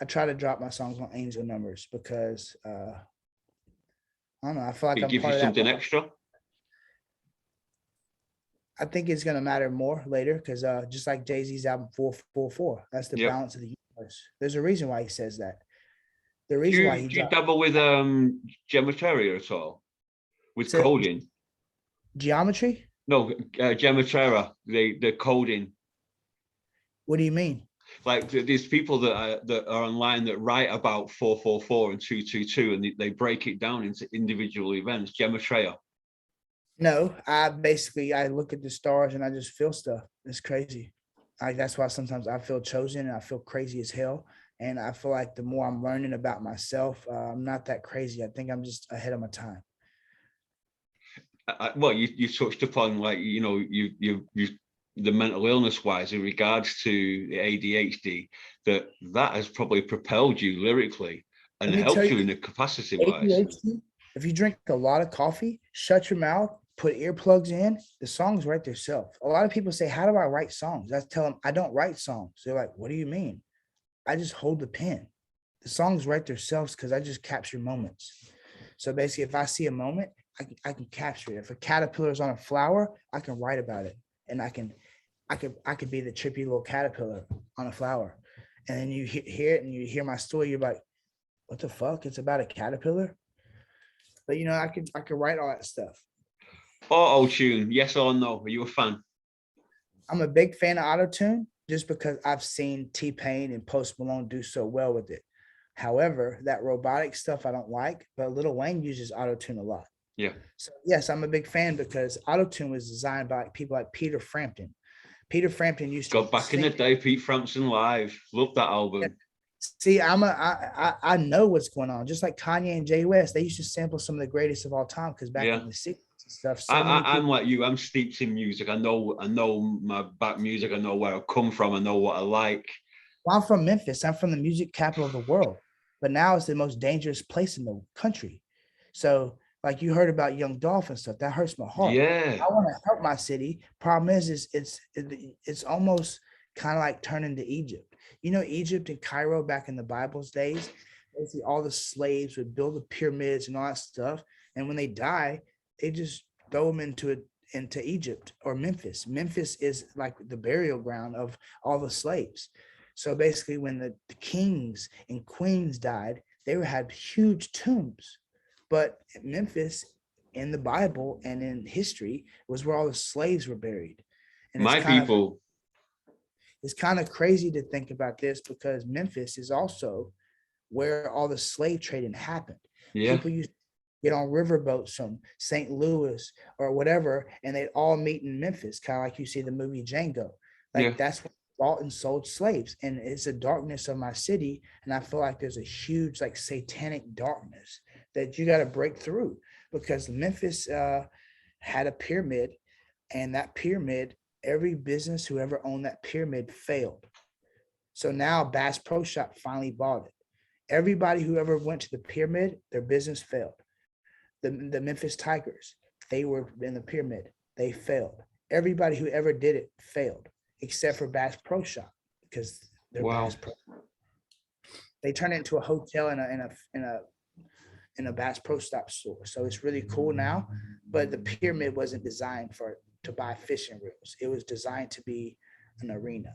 I try to drop my songs on angel numbers because I don't know. I feel like it gives you something extra. I think it's gonna matter more later because just like Jay-Z's album 4/4/4, that's the balance of the universe. There's a reason why he says that. The reason why he do you dabble with gematria at all? With coding? Geometry? No, gematria, the coding. What do you mean? Like there's people that are online that write about 4/4/4 and 2/2/2, and they break it down into individual events. Gematria. No, I look at the stars and I just feel stuff. It's crazy. That's why sometimes I feel chosen and I feel crazy as hell. And I feel like the more I'm learning about myself, I'm not that crazy. I think I'm just ahead of my time. Well, you touched upon like, you the mental illness wise in regards to the ADHD, that has probably propelled you lyrically and helped you in the capacity wise. If you drink a lot of coffee, shut your mouth, put earplugs in, the songs write themselves. A lot of people say, how do I write songs? I tell them, I don't write songs. They're like, what do you mean? I just hold the pen. The songs write themselves because I just capture moments. So basically, if I see a moment, I can capture it. If a caterpillar is on a flower, I can write about it. And I could be the trippy little caterpillar on a flower. And then you hear it and you hear my story, you're like, what the fuck? It's about a caterpillar. But I could write all that stuff. Auto-tune, yes or no? Are you a fan? I'm a big fan of auto-tune just because I've seen T-Pain and Post Malone do so well with it. However, that robotic stuff I don't like, but Lil Wayne uses auto-tune a lot. Yeah. So yes, I'm a big fan because auto-tune was designed by people like Peter Frampton. Peter Frampton used to Got back in the day, Pete Frampton Live. Love that album. Yeah. See, I know what's going on. Just like Kanye and Jay West, they used to sample some of the greatest of all time because back in the 60s and stuff. I'm like you. I'm steeped in music. I know my back music. I know where I come from. I know what I like. Well, I'm from Memphis. I'm from the music capital of the world, but now it's the most dangerous place in the country. So, like you heard about Young Dolph and stuff, that hurts my heart. Yeah. I want to help my city. Problem is it's almost kind of like turning to Egypt. Egypt and Cairo back in the Bible's days, basically all the slaves would build the pyramids and all that stuff. And when they die, they just throw them into Egypt or Memphis. Memphis is like the burial ground of all the slaves. So basically when the kings and queens died, they had huge tombs. But Memphis in the Bible and in history was where all the slaves were buried. And my people. It's kind of crazy to think about this because Memphis is also where all the slave trading happened. Yeah. People used to get on riverboats from St. Louis or whatever, and they'd all meet in Memphis, kind of like you see the movie Django. That's what bought and sold slaves. And it's a darkness of my city. And I feel like there's a huge like satanic darkness that you got to break through because Memphis had a pyramid, and that pyramid, every business who ever owned that pyramid failed. So now Bass Pro Shop finally bought it. Everybody who ever went to the pyramid, their business failed. The Memphis Tigers, they were in the pyramid, they failed. Everybody who ever did it failed, except for Bass Pro Shop because they're Bass Pro. They turned it into a hotel in a Bass Pro Shop store. So it's really cool now. But the pyramid wasn't designed to buy fishing reels. It was designed to be an arena.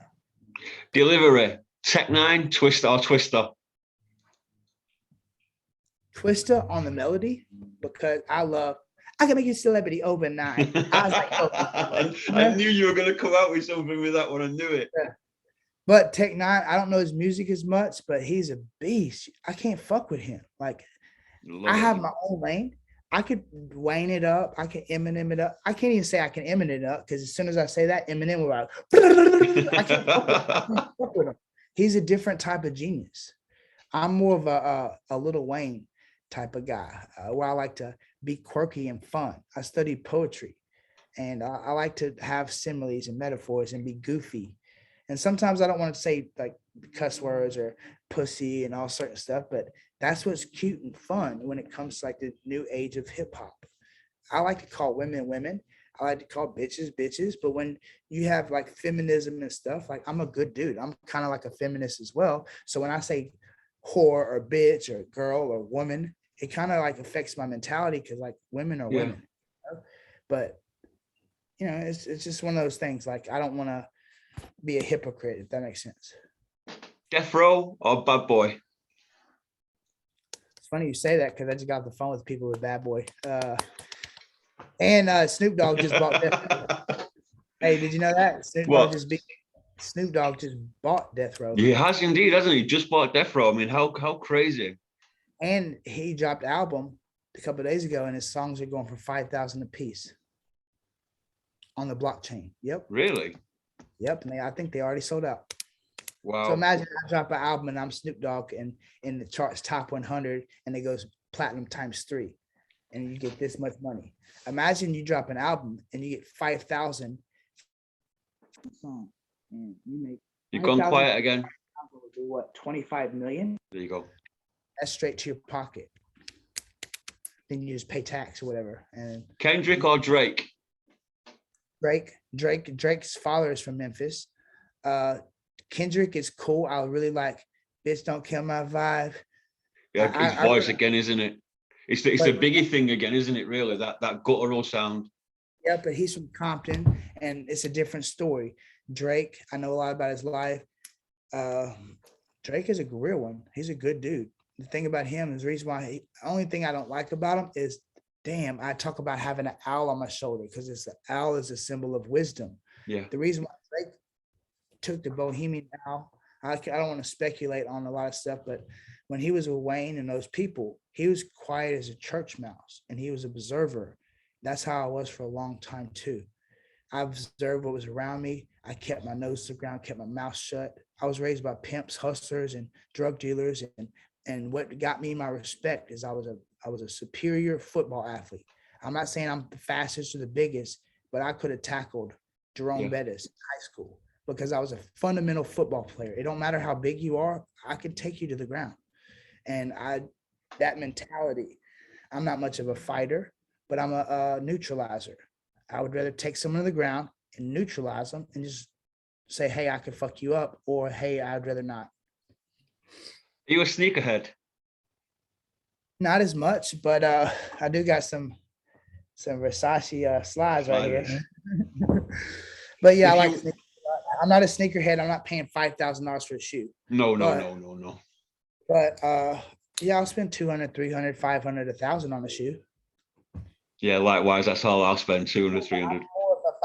Delivery, Tech 9, Twister or Twister? Twister on the melody because I can make you celebrity overnight. I was like, oh, I knew you were going to come out with something with that one. I knew it. Yeah. But Tech 9, I don't know his music as much, but he's a beast. I can't fuck with him. Like, I have my own lane. I could Wayne it up. I can Eminem it up. I can't even say I can Eminem it up because as soon as I say that, Eminem will like, I can't fuck with him. He's a different type of genius. I'm more of a Lil Wayne type of guy where I like to be quirky and fun. I study poetry and I like to have similes and metaphors and be goofy. And sometimes I don't want to say like cuss words or pussy and all certain stuff, but that's what's cute and fun when it comes to like the new age of hip hop. I like to call women women. I like to call bitches bitches. But when you have like feminism and stuff, like I'm a good dude. I'm kind of like a feminist as well. So when I say whore or bitch or girl or woman, it kind of like affects my mentality because like women are women. You know? But it's just one of those things. Like I don't want to be a hypocrite, if that makes sense. Death Row or Bad Boy? It's funny you say that because I just got off the phone with people with Bad Boy. And Snoop Dogg just bought Death Row. Hey, did you know that? Snoop Dogg just bought Death Row. He has indeed, hasn't he? Just bought Death Row. I mean, how crazy. And he dropped an album a couple of days ago, and his songs are going for $5,000 a piece on the blockchain. Yep. Really? Yep. And I think they already sold out. Wow. So imagine I drop an album and I'm Snoop Dogg and in the charts top 100 and it goes platinum times 3 and you get this much money. Imagine you drop an album and you get 5,000 song and you make. You've gone quiet again. What, 25 million? There you go. That's straight to your pocket. then you just pay tax or whatever. And Kendrick or Drake? Drake's father is from Memphis. Kendrick is cool. I really like Bitch Don't Kill My Vibe. Yeah, his voice again, isn't it? It's the Biggie thing again, isn't it? Really, that guttural sound. Yeah, but he's from Compton, and it's a different story. Drake, I know a lot about his life. Drake is a real one. He's a good dude. The thing about him is the reason why the only thing I don't like about him is, damn, I talk about having an owl on my shoulder because it's an owl is a symbol of wisdom. Yeah. The reason why Drake took the Bohemian owl, I don't want to speculate on a lot of stuff, but when he was with Wayne and those people, he was quiet as a church mouse and he was an observer. That's how I was for a long time too. I observed what was around me. I kept my nose to the ground, kept my mouth shut. I was raised by pimps, hustlers, and drug dealers. And what got me my respect is I was a superior football athlete. I'm not saying I'm the fastest or the biggest, but I could have tackled Jerome Bettis in high school because I was a fundamental football player. It don't matter how big you are, I can take you to the ground. And that mentality, I'm not much of a fighter, but I'm a neutralizer. I would rather take someone to the ground and neutralize them and just say, hey, I could fuck you up, or hey, I'd rather not. Are you a sneakerhead? Not as much, but I do got some Versace slides right here. But yeah, I like sneakers. I'm not a sneakerhead. I'm not paying $5,000 for a shoe. No. But yeah, I'll spend 200, 300, 500, 1,000 on a shoe. Yeah, likewise. That's all I'll spend, 200, 300. If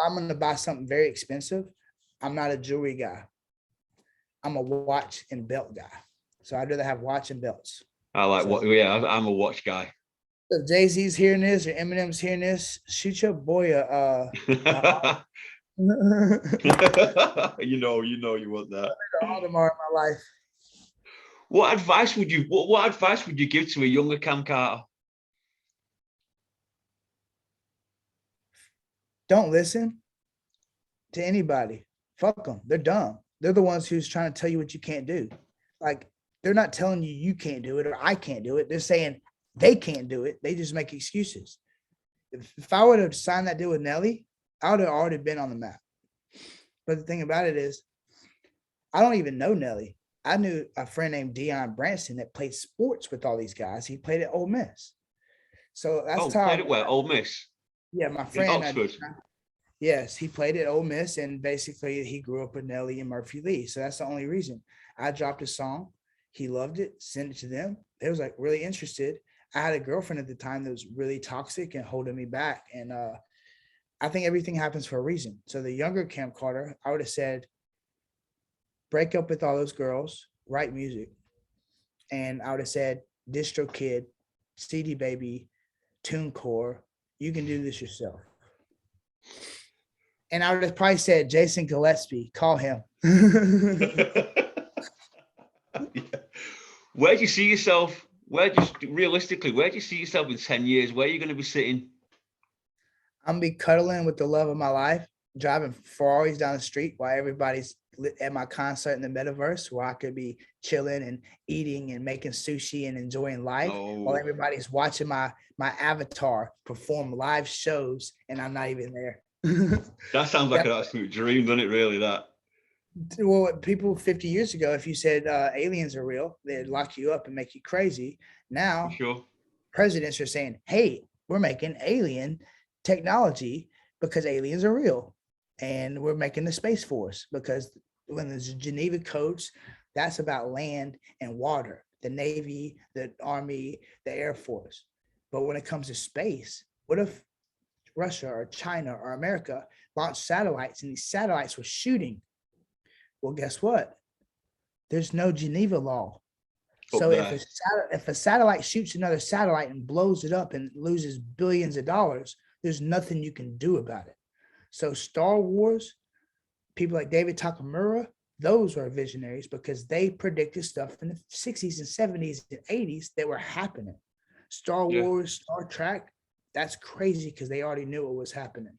I'm going to buy something very expensive, I'm not a jewelry guy. I'm a watch and belt guy. So I'd rather have watch and belts. I like what? Yeah, I'm a watch guy. If Jay-Z's hearing this or Eminem's hearing this, shoot your boy you know you want that. Audemars in my life. What advice would you give to a younger Cam Carter? Don't listen to anybody. Fuck them. They're dumb. They're the ones who's trying to tell you what you can't do. Like, they're not telling you can't do it or I can't do it. They're saying they can't do it. They just make excuses. If I would have signed that deal with Nelly, I would have already been on the map. But the thing about it is, I don't even know Nelly. I knew a friend named Deion Branson that played sports with all these guys. He played at Ole Miss. So that's how played it where? Ole Miss. Yeah, my friend. Oxford. Yes, he played at Ole Miss, and basically he grew up with Nelly and Murphy Lee. So that's the only reason. I dropped a song. He loved it, sent it to them. They was like really interested. I had a girlfriend at the time that was really toxic and holding me back. And I think everything happens for a reason. So the younger Cam Carter, I would have said, break up with all those girls, write music. And I would have said, Distro Kid, CD Baby, TuneCore, you can do this yourself. And I would have probably said, Jason Gillespie, call him. Where do you see yourself? Realistically, where do you see yourself in 10 years? Where are you going to be sitting? I'm going to be cuddling with the love of my life, driving Ferraris down the street while everybody's at my concert in the metaverse, where I could be chilling and eating and making sushi and enjoying life while everybody's watching my avatar perform live shows and I'm not even there. That sounds like an absolute dream, doesn't it, really, that? Well, people 50 years ago, if you said aliens are real, they'd lock you up and make you crazy. Now, presidents are saying, hey, we're making alien technology because aliens are real. And we're making the Space Force because when there's Geneva Codes, that's about land and water, the Navy, the Army, the Air Force. But when it comes to space, what if Russia or China or America launched satellites and these satellites were shooting? Well, guess what? There's no Geneva law. So if a satellite shoots another satellite and blows it up and loses billions of dollars, there's nothing you can do about it. So Star Wars, people like David Takamura, those are visionaries because they predicted stuff in the 60s and 70s and 80s that were happening. Star Wars, Star Trek, that's crazy because they already knew what was happening.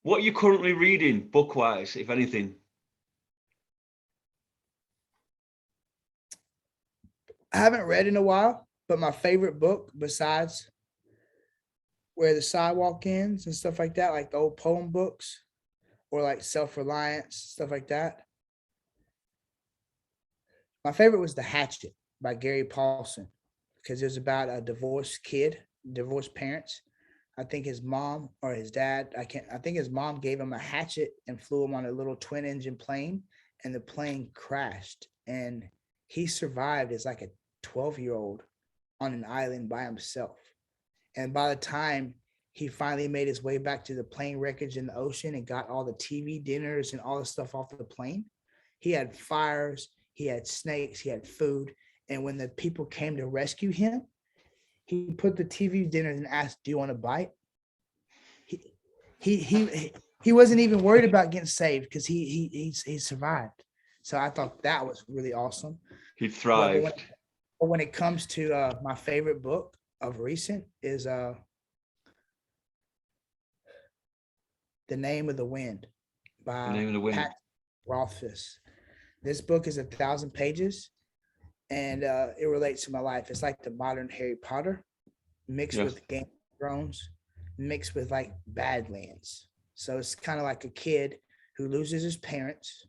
What are you currently reading, book-wise, if anything? I haven't read in a while, But my favorite book, besides Where the Sidewalk Ends and stuff like that, like the old poem books or like Self-Reliance, stuff like that. My favorite was The Hatchet by Gary Paulsen because it was about a divorced kid, divorced parents. I think his mom or his dad, I think his mom gave him a hatchet and flew him on a little twin engine plane, and the plane crashed and he survived as like a 12-year-old on an island by himself. And by the time he finally made his way back to the plane wreckage in the ocean and got all the TV dinners and all the stuff off the plane, he had fires, he had snakes, he had food. And when the people came to rescue him, he put the TV dinners and asked, "Do you want a bite?" He wasn't even worried about getting saved because he survived. So I thought that was really awesome. He thrived. But when it comes to my favorite book of recent is The Name of the Wind by The Name of the Wind. Pat Rothfuss. This book is 1,000 pages and it relates to my life. It's like the modern Harry Potter mixed with Game of Thrones, mixed with like Badlands. So it's kind of like a kid who loses his parents.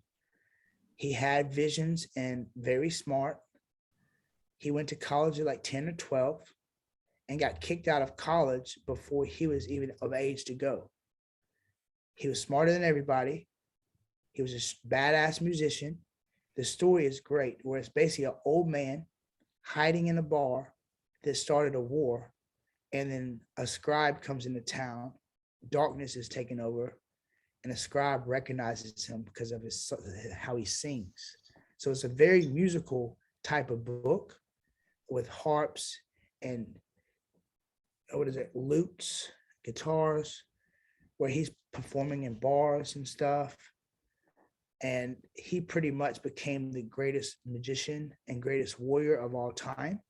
He had visions and very smart. He went to college at like 10 or 12 and got kicked out of college before he was even of age to go. He was smarter than everybody. He was a badass musician. The story is great, where it's basically an old man hiding in a bar that started a war, and then a scribe comes into town. Darkness is taken over, and a scribe recognizes him because of how he sings. So it's a very musical type of book with harps and lutes, guitars, where he's performing in bars and stuff. And he pretty much became the greatest magician and greatest warrior of all time.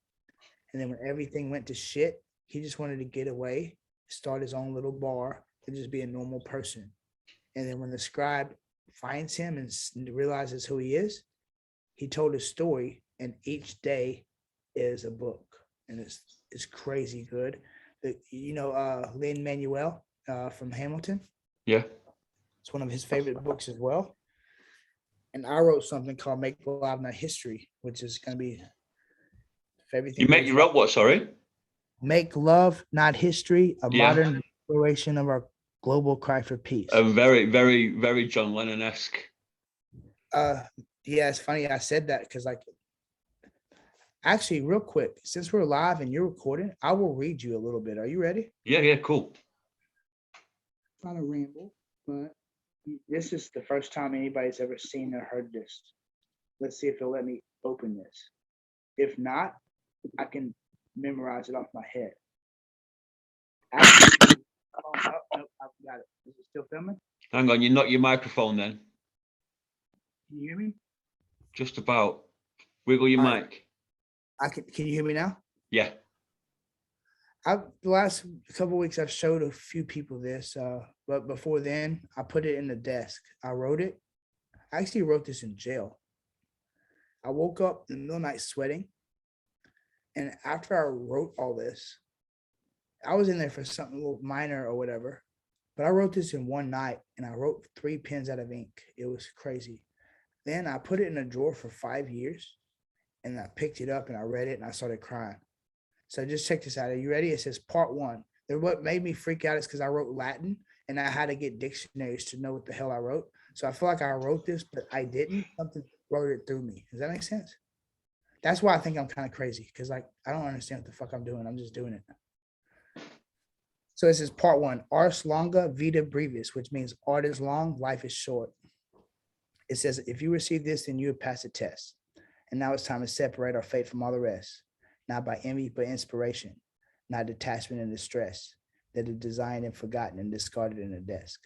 And then when everything went to shit, he just wanted to get away, start his own little bar, and just be a normal person. And then when the scribe finds him and realizes who he is, he told his story, and each day is a book. And it's crazy good. Lin-Manuel from Hamilton. Yeah. It's one of his favorite books as well. And I wrote something called Make Love Not History, which is going to be if everything. You wrote what? Sorry. Make Love Not History, a modern exploration of our global cry for peace. Very, very, very John Lennon-esque. Yeah, it's funny I said that because actually, real quick, since we're live and you're recording, I will read you a little bit. Are you ready? Yeah, cool. Not a ramble, but this is the first time anybody's ever seen or heard this. Let's see if it'll let me open this. If not, I can memorize it off my head. Actually, I've got it. Is it still filming? Hang on, you knock your microphone then. Can you hear me? Just about. Wiggle your mic. Can you hear me now? Yeah. The last couple of weeks I've showed a few people this, but before then I put it in the desk. I wrote it. I actually wrote this in jail. I woke up in the middle of the night sweating, and after I wrote all this, I was in there for something a little minor or whatever, but I wrote this in one night, and I wrote 3 pens out of ink. It was crazy. Then I put it in a drawer for 5 years, and I picked it up and I read it and I started crying. So just check this out. Are you ready? It says part 1. What made me freak out is because I wrote Latin and I had to get dictionaries to know what the hell I wrote. So I feel like I wrote this, but I didn't. Something wrote it through me. Does that make sense? That's why I think I'm kind of crazy, because I don't understand what the fuck I'm doing. I'm just doing it. So this is part 1. Ars longa, vita brevis, which means art is long, life is short. It says, if you receive this, then you have passed the test. And now it's time to separate our fate from all the rest. Not by envy, but inspiration, not detachment and distress that is designed and forgotten and discarded in a desk.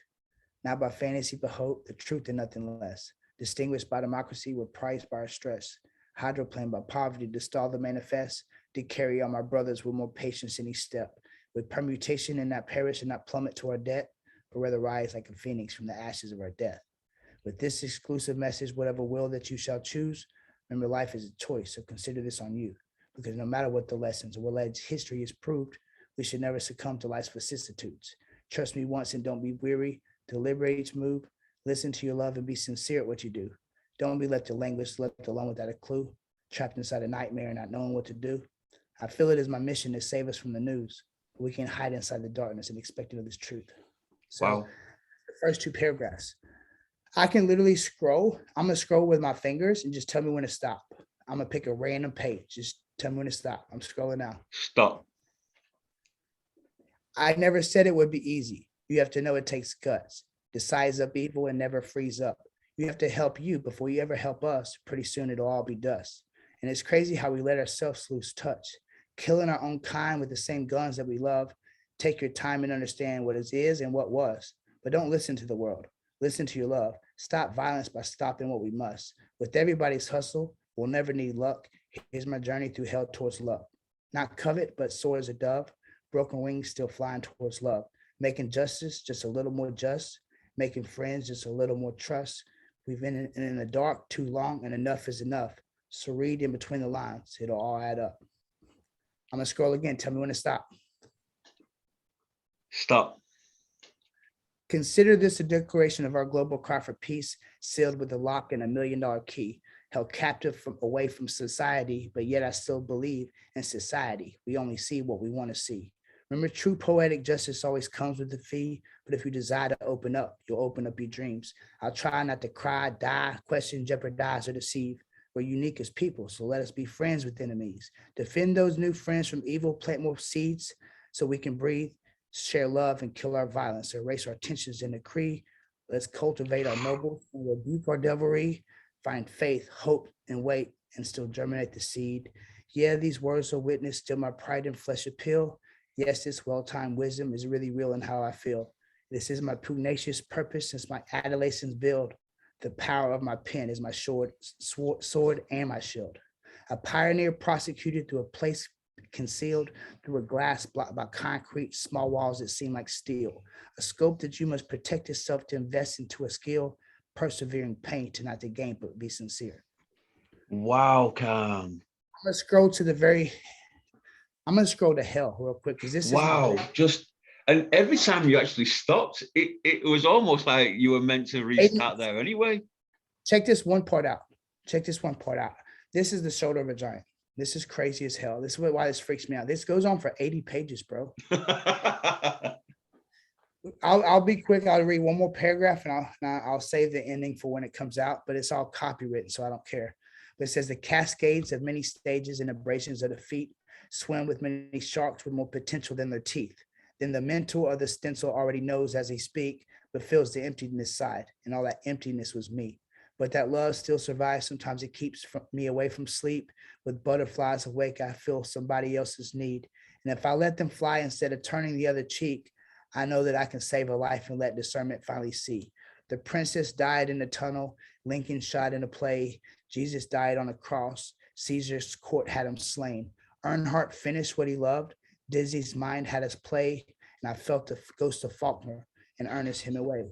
Not by fantasy, but hope, the truth and nothing less. Distinguished by democracy, we're prized by our stress. Hydroplaned by poverty to stall the manifest, to carry on my brothers with more patience in each step. With permutation and not perish and not plummet to our debt, but rather rise like a phoenix from the ashes of our death. With this exclusive message, whatever will that you shall choose, remember life is a choice, so consider this on you. because no matter what the lessons or what history has proved, we should never succumb to life's vicissitudes. Trust me once and don't be weary. Deliberate each move. Listen to your love and be sincere at what you do. Don't be left to languish, left alone without a clue, trapped inside a nightmare and not knowing what to do. I feel it is my mission to save us from the news. But we can't hide inside the darkness and expect it of this truth. So Wow. the first two paragraphs. I can literally scroll. I'm going to scroll with my fingers and just tell me when to stop. I'm going to pick a random page. Just tell me when to stop. I'm scrolling now. Stop. I never said it would be easy. You have to know it takes guts to size up evil and never freeze up. You have to help you before you ever help us. Pretty soon it'll all be dust. And it's crazy how we let ourselves lose touch, killing our own kind with the same guns that we love. Take your time and understand what is and what was. But don't listen to the world. Listen to your love. Stop violence by stopping what we must. With everybody's hustle, we'll never need luck. Here's my journey through hell towards love. Not covet, but soar as a dove. Broken wings still flying towards love. Making justice just a little more just. Making friends just a little more trust. We've been in the dark too long and enough is enough. So read in between the lines. It'll all add up. I'm going to scroll again. Tell me when to stop. Stop. Consider this a declaration of our global cry for peace, sealed with a lock and $1 million key, held captive away from society, but yet I still believe in society. We only see what we want to see. Remember, true poetic justice always comes with a fee, but if you desire to open up, you'll open up your dreams. I'll try not to cry, die, question, jeopardize, or deceive. We're unique as people, so let us be friends with enemies. Defend those new friends from evil, plant more seeds so we can breathe, share love, and kill our violence, erase our tensions and decree. Let's cultivate our noble, rebuke our devilry, find faith, hope, and wait, and still germinate the seed. Yeah, these words are witness, still my pride and flesh appeal. Yes, this well-timed wisdom is really real in how I feel. This is my pugnacious purpose since my adolescence build. The power of my pen is my sword and my shield. A pioneer prosecuted through a place concealed through a glass blocked by concrete, small walls that seem like steel. A scope that you must protect yourself to invest into a skill, persevering pain to not to gain, but be sincere. Wow, Cam. I'm going to scroll to the very, I'm going to scroll to hell real quick because this Wow, is just, and every time you actually stopped, it was almost like you were meant to restart there anyway. Check this one part out. Check this one part out. This is the shoulder of a giant. This is crazy as hell. This is why this freaks me out. This goes on for 80 pages, bro. I'll be quick. I'll read one more paragraph and I'll save the ending for when it comes out, but it's all copywritten, so I don't care. But it says the cascades of many stages and abrasions of the feet swim with many sharks with more potential than their teeth. Then the mental or the stencil already knows as they speak, but feels the emptiness side, and all that emptiness was me. But that love still survives. Sometimes it keeps me away from sleep. With butterflies awake, I feel somebody else's need. And if I let them fly instead of turning the other cheek, I know that I can save a life and let discernment finally see. The princess died in the tunnel. Lincoln shot in a play. Jesus died on a cross. Caesar's court had him slain. Earnhardt finished what he loved. Dizzy's mind had us play. And I felt the ghost of Faulkner and Ernest Hemingway.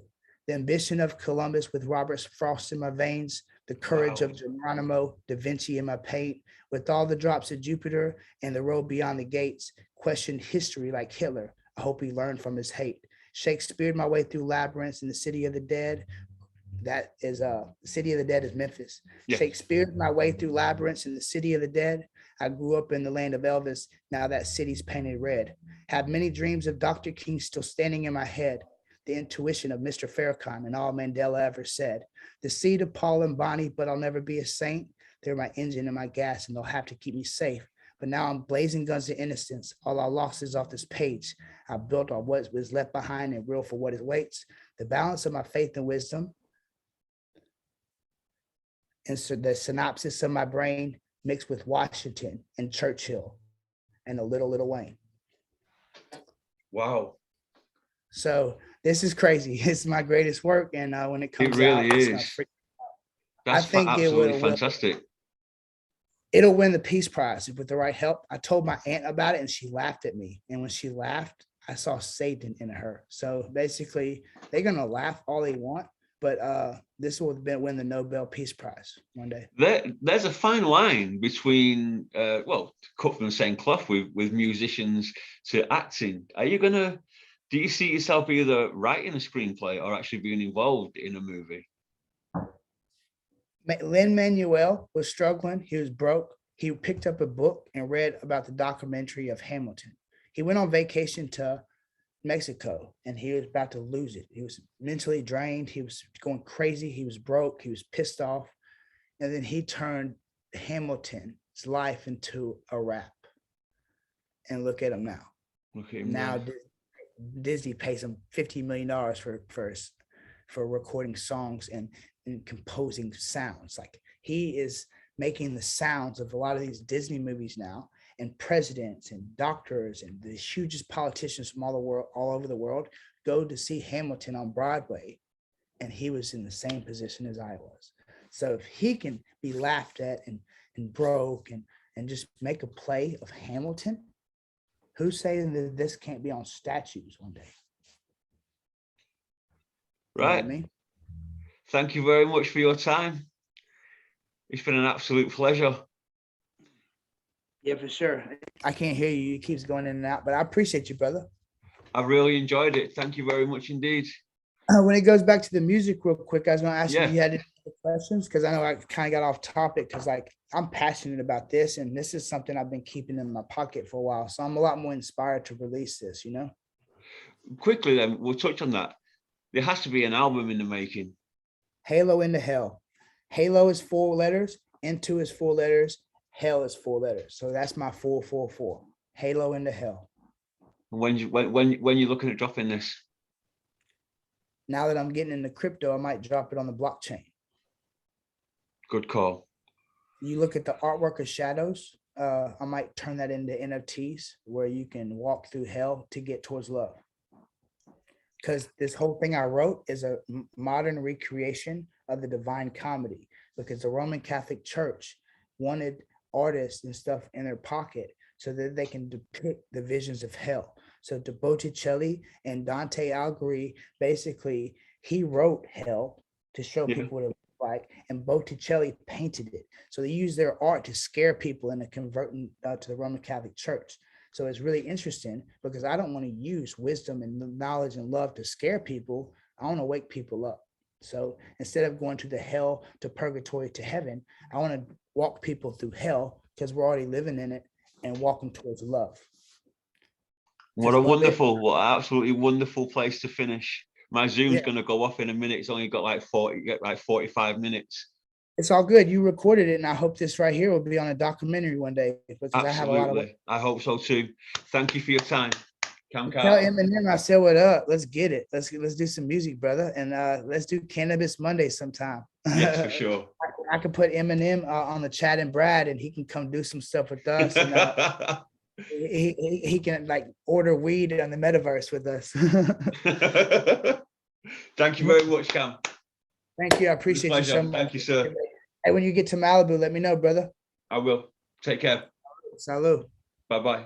The ambition of Columbus with Robert Frost in my veins, the courage of Geronimo, Da Vinci in my paint, with all the drops of Jupiter and the road beyond the gates, questioned history like Hitler. I hope he learned from his hate. Shakespeare'd my way through labyrinths in the city of the dead. That is the city of the dead is Memphis. Yeah. Shakespeare'd my way through labyrinths in the city of the dead. I grew up in the land of Elvis. Now that city's painted red. Have many dreams of Dr. King still standing in my head. The intuition of Mr. Farrakhan and all Mandela ever said. The seed of Paul and Bonnie, but I'll never be a saint. They're my engine and my gas, and they'll have to keep me safe. But now I'm blazing guns of innocence. All our losses off this page. I built on what was left behind and real for what it waits. The balance of my faith and wisdom. And so the synopsis of my brain mixed with Washington and Churchill and a little Wayne. Wow. So this is crazy. It's my greatest work, and when it comes out, it really is. That's absolutely fantastic. It'll win the Peace Prize with the right help. I told my aunt about it, and she laughed at me. And when she laughed, I saw Satan in her. So basically, they're gonna laugh all they want, but this will win the Nobel Peace Prize one day. There's a fine line between cut from the same cloth with musicians to acting. Do you see yourself either writing a screenplay or actually being involved in a movie? Lin-Manuel was struggling. He was broke. He picked up a book and read about the documentary of Hamilton. He went on vacation to Mexico and he was about to lose it. He was mentally drained. He was going crazy. He was broke. He was pissed off. And then he turned Hamilton's life into a rap. And look at him now. Okay, now Disney pays him $50 million for recording songs and composing sounds. Like, he is making the sounds of a lot of these Disney movies now, and presidents and doctors and the hugest politicians from all over the world go to see Hamilton on Broadway, and he was in the same position as I was. So if he can be laughed at and broke and just make a play of Hamilton, who's saying that this can't be on statues one day? Right. You know what I mean? Thank you very much for your time. It's been an absolute pleasure. Yeah, for sure. I can't hear you. It keeps going in and out, but I appreciate you, brother. I really enjoyed it. Thank you very much indeed. When it goes back to the music real quick, I was going to ask you if Yeah. you had any questions, because I know I kind of got off topic, because like I'm passionate about this, and this is something I've been keeping in my pocket for a while. So I'm a lot more inspired to release this, you know? Quickly then, we'll touch on that. There has to be an album in the making. Halo into Hell. Halo is 4 letters, into is 4 letters, hell is 4 letters. So that's my 444. Halo into Hell. When you're looking at dropping this? Now that I'm getting into crypto, I might drop it on the blockchain. Good call. You look at the artwork of Shadows, I might turn that into NFTs where you can walk through hell to get towards love. Because this whole thing I wrote is a modern recreation of the Divine Comedy, because the Roman Catholic Church wanted artists and stuff in their pocket so that they can depict the visions of hell. So to Botticelli and Dante Alighieri, basically, he wrote hell to show people what it looked like, and Botticelli painted it. So they use their art to scare people into converting to the Roman Catholic Church. So it's really interesting, because I don't want to use wisdom and knowledge and love to scare people. I want to wake people up. So instead of going to the hell, to purgatory, to heaven, I want to walk people through hell, because we're already living in it, and walking towards love. What absolutely wonderful place to finish. My Zoom's going to go off in a minute. It's only got like 45 minutes. It's all good. You recorded it, and I hope this right here will be on a documentary one day, because Absolutely. I have a lot of. I hope so too. Thank you for your time. Tell Eminem I said what up. Let's get it. Let's do some music, brother, and let's do Cannabis Monday sometime. Yes, for sure. I could put Eminem on the Chad and Brad, and he can come do some stuff with us. And, he can like order weed on the metaverse with us. Thank you very much, Cam. Thank you. I appreciate you so much. Thank you, sir. Hey, when you get to Malibu, let me know, brother. I will. Take care. Salud. Bye-bye.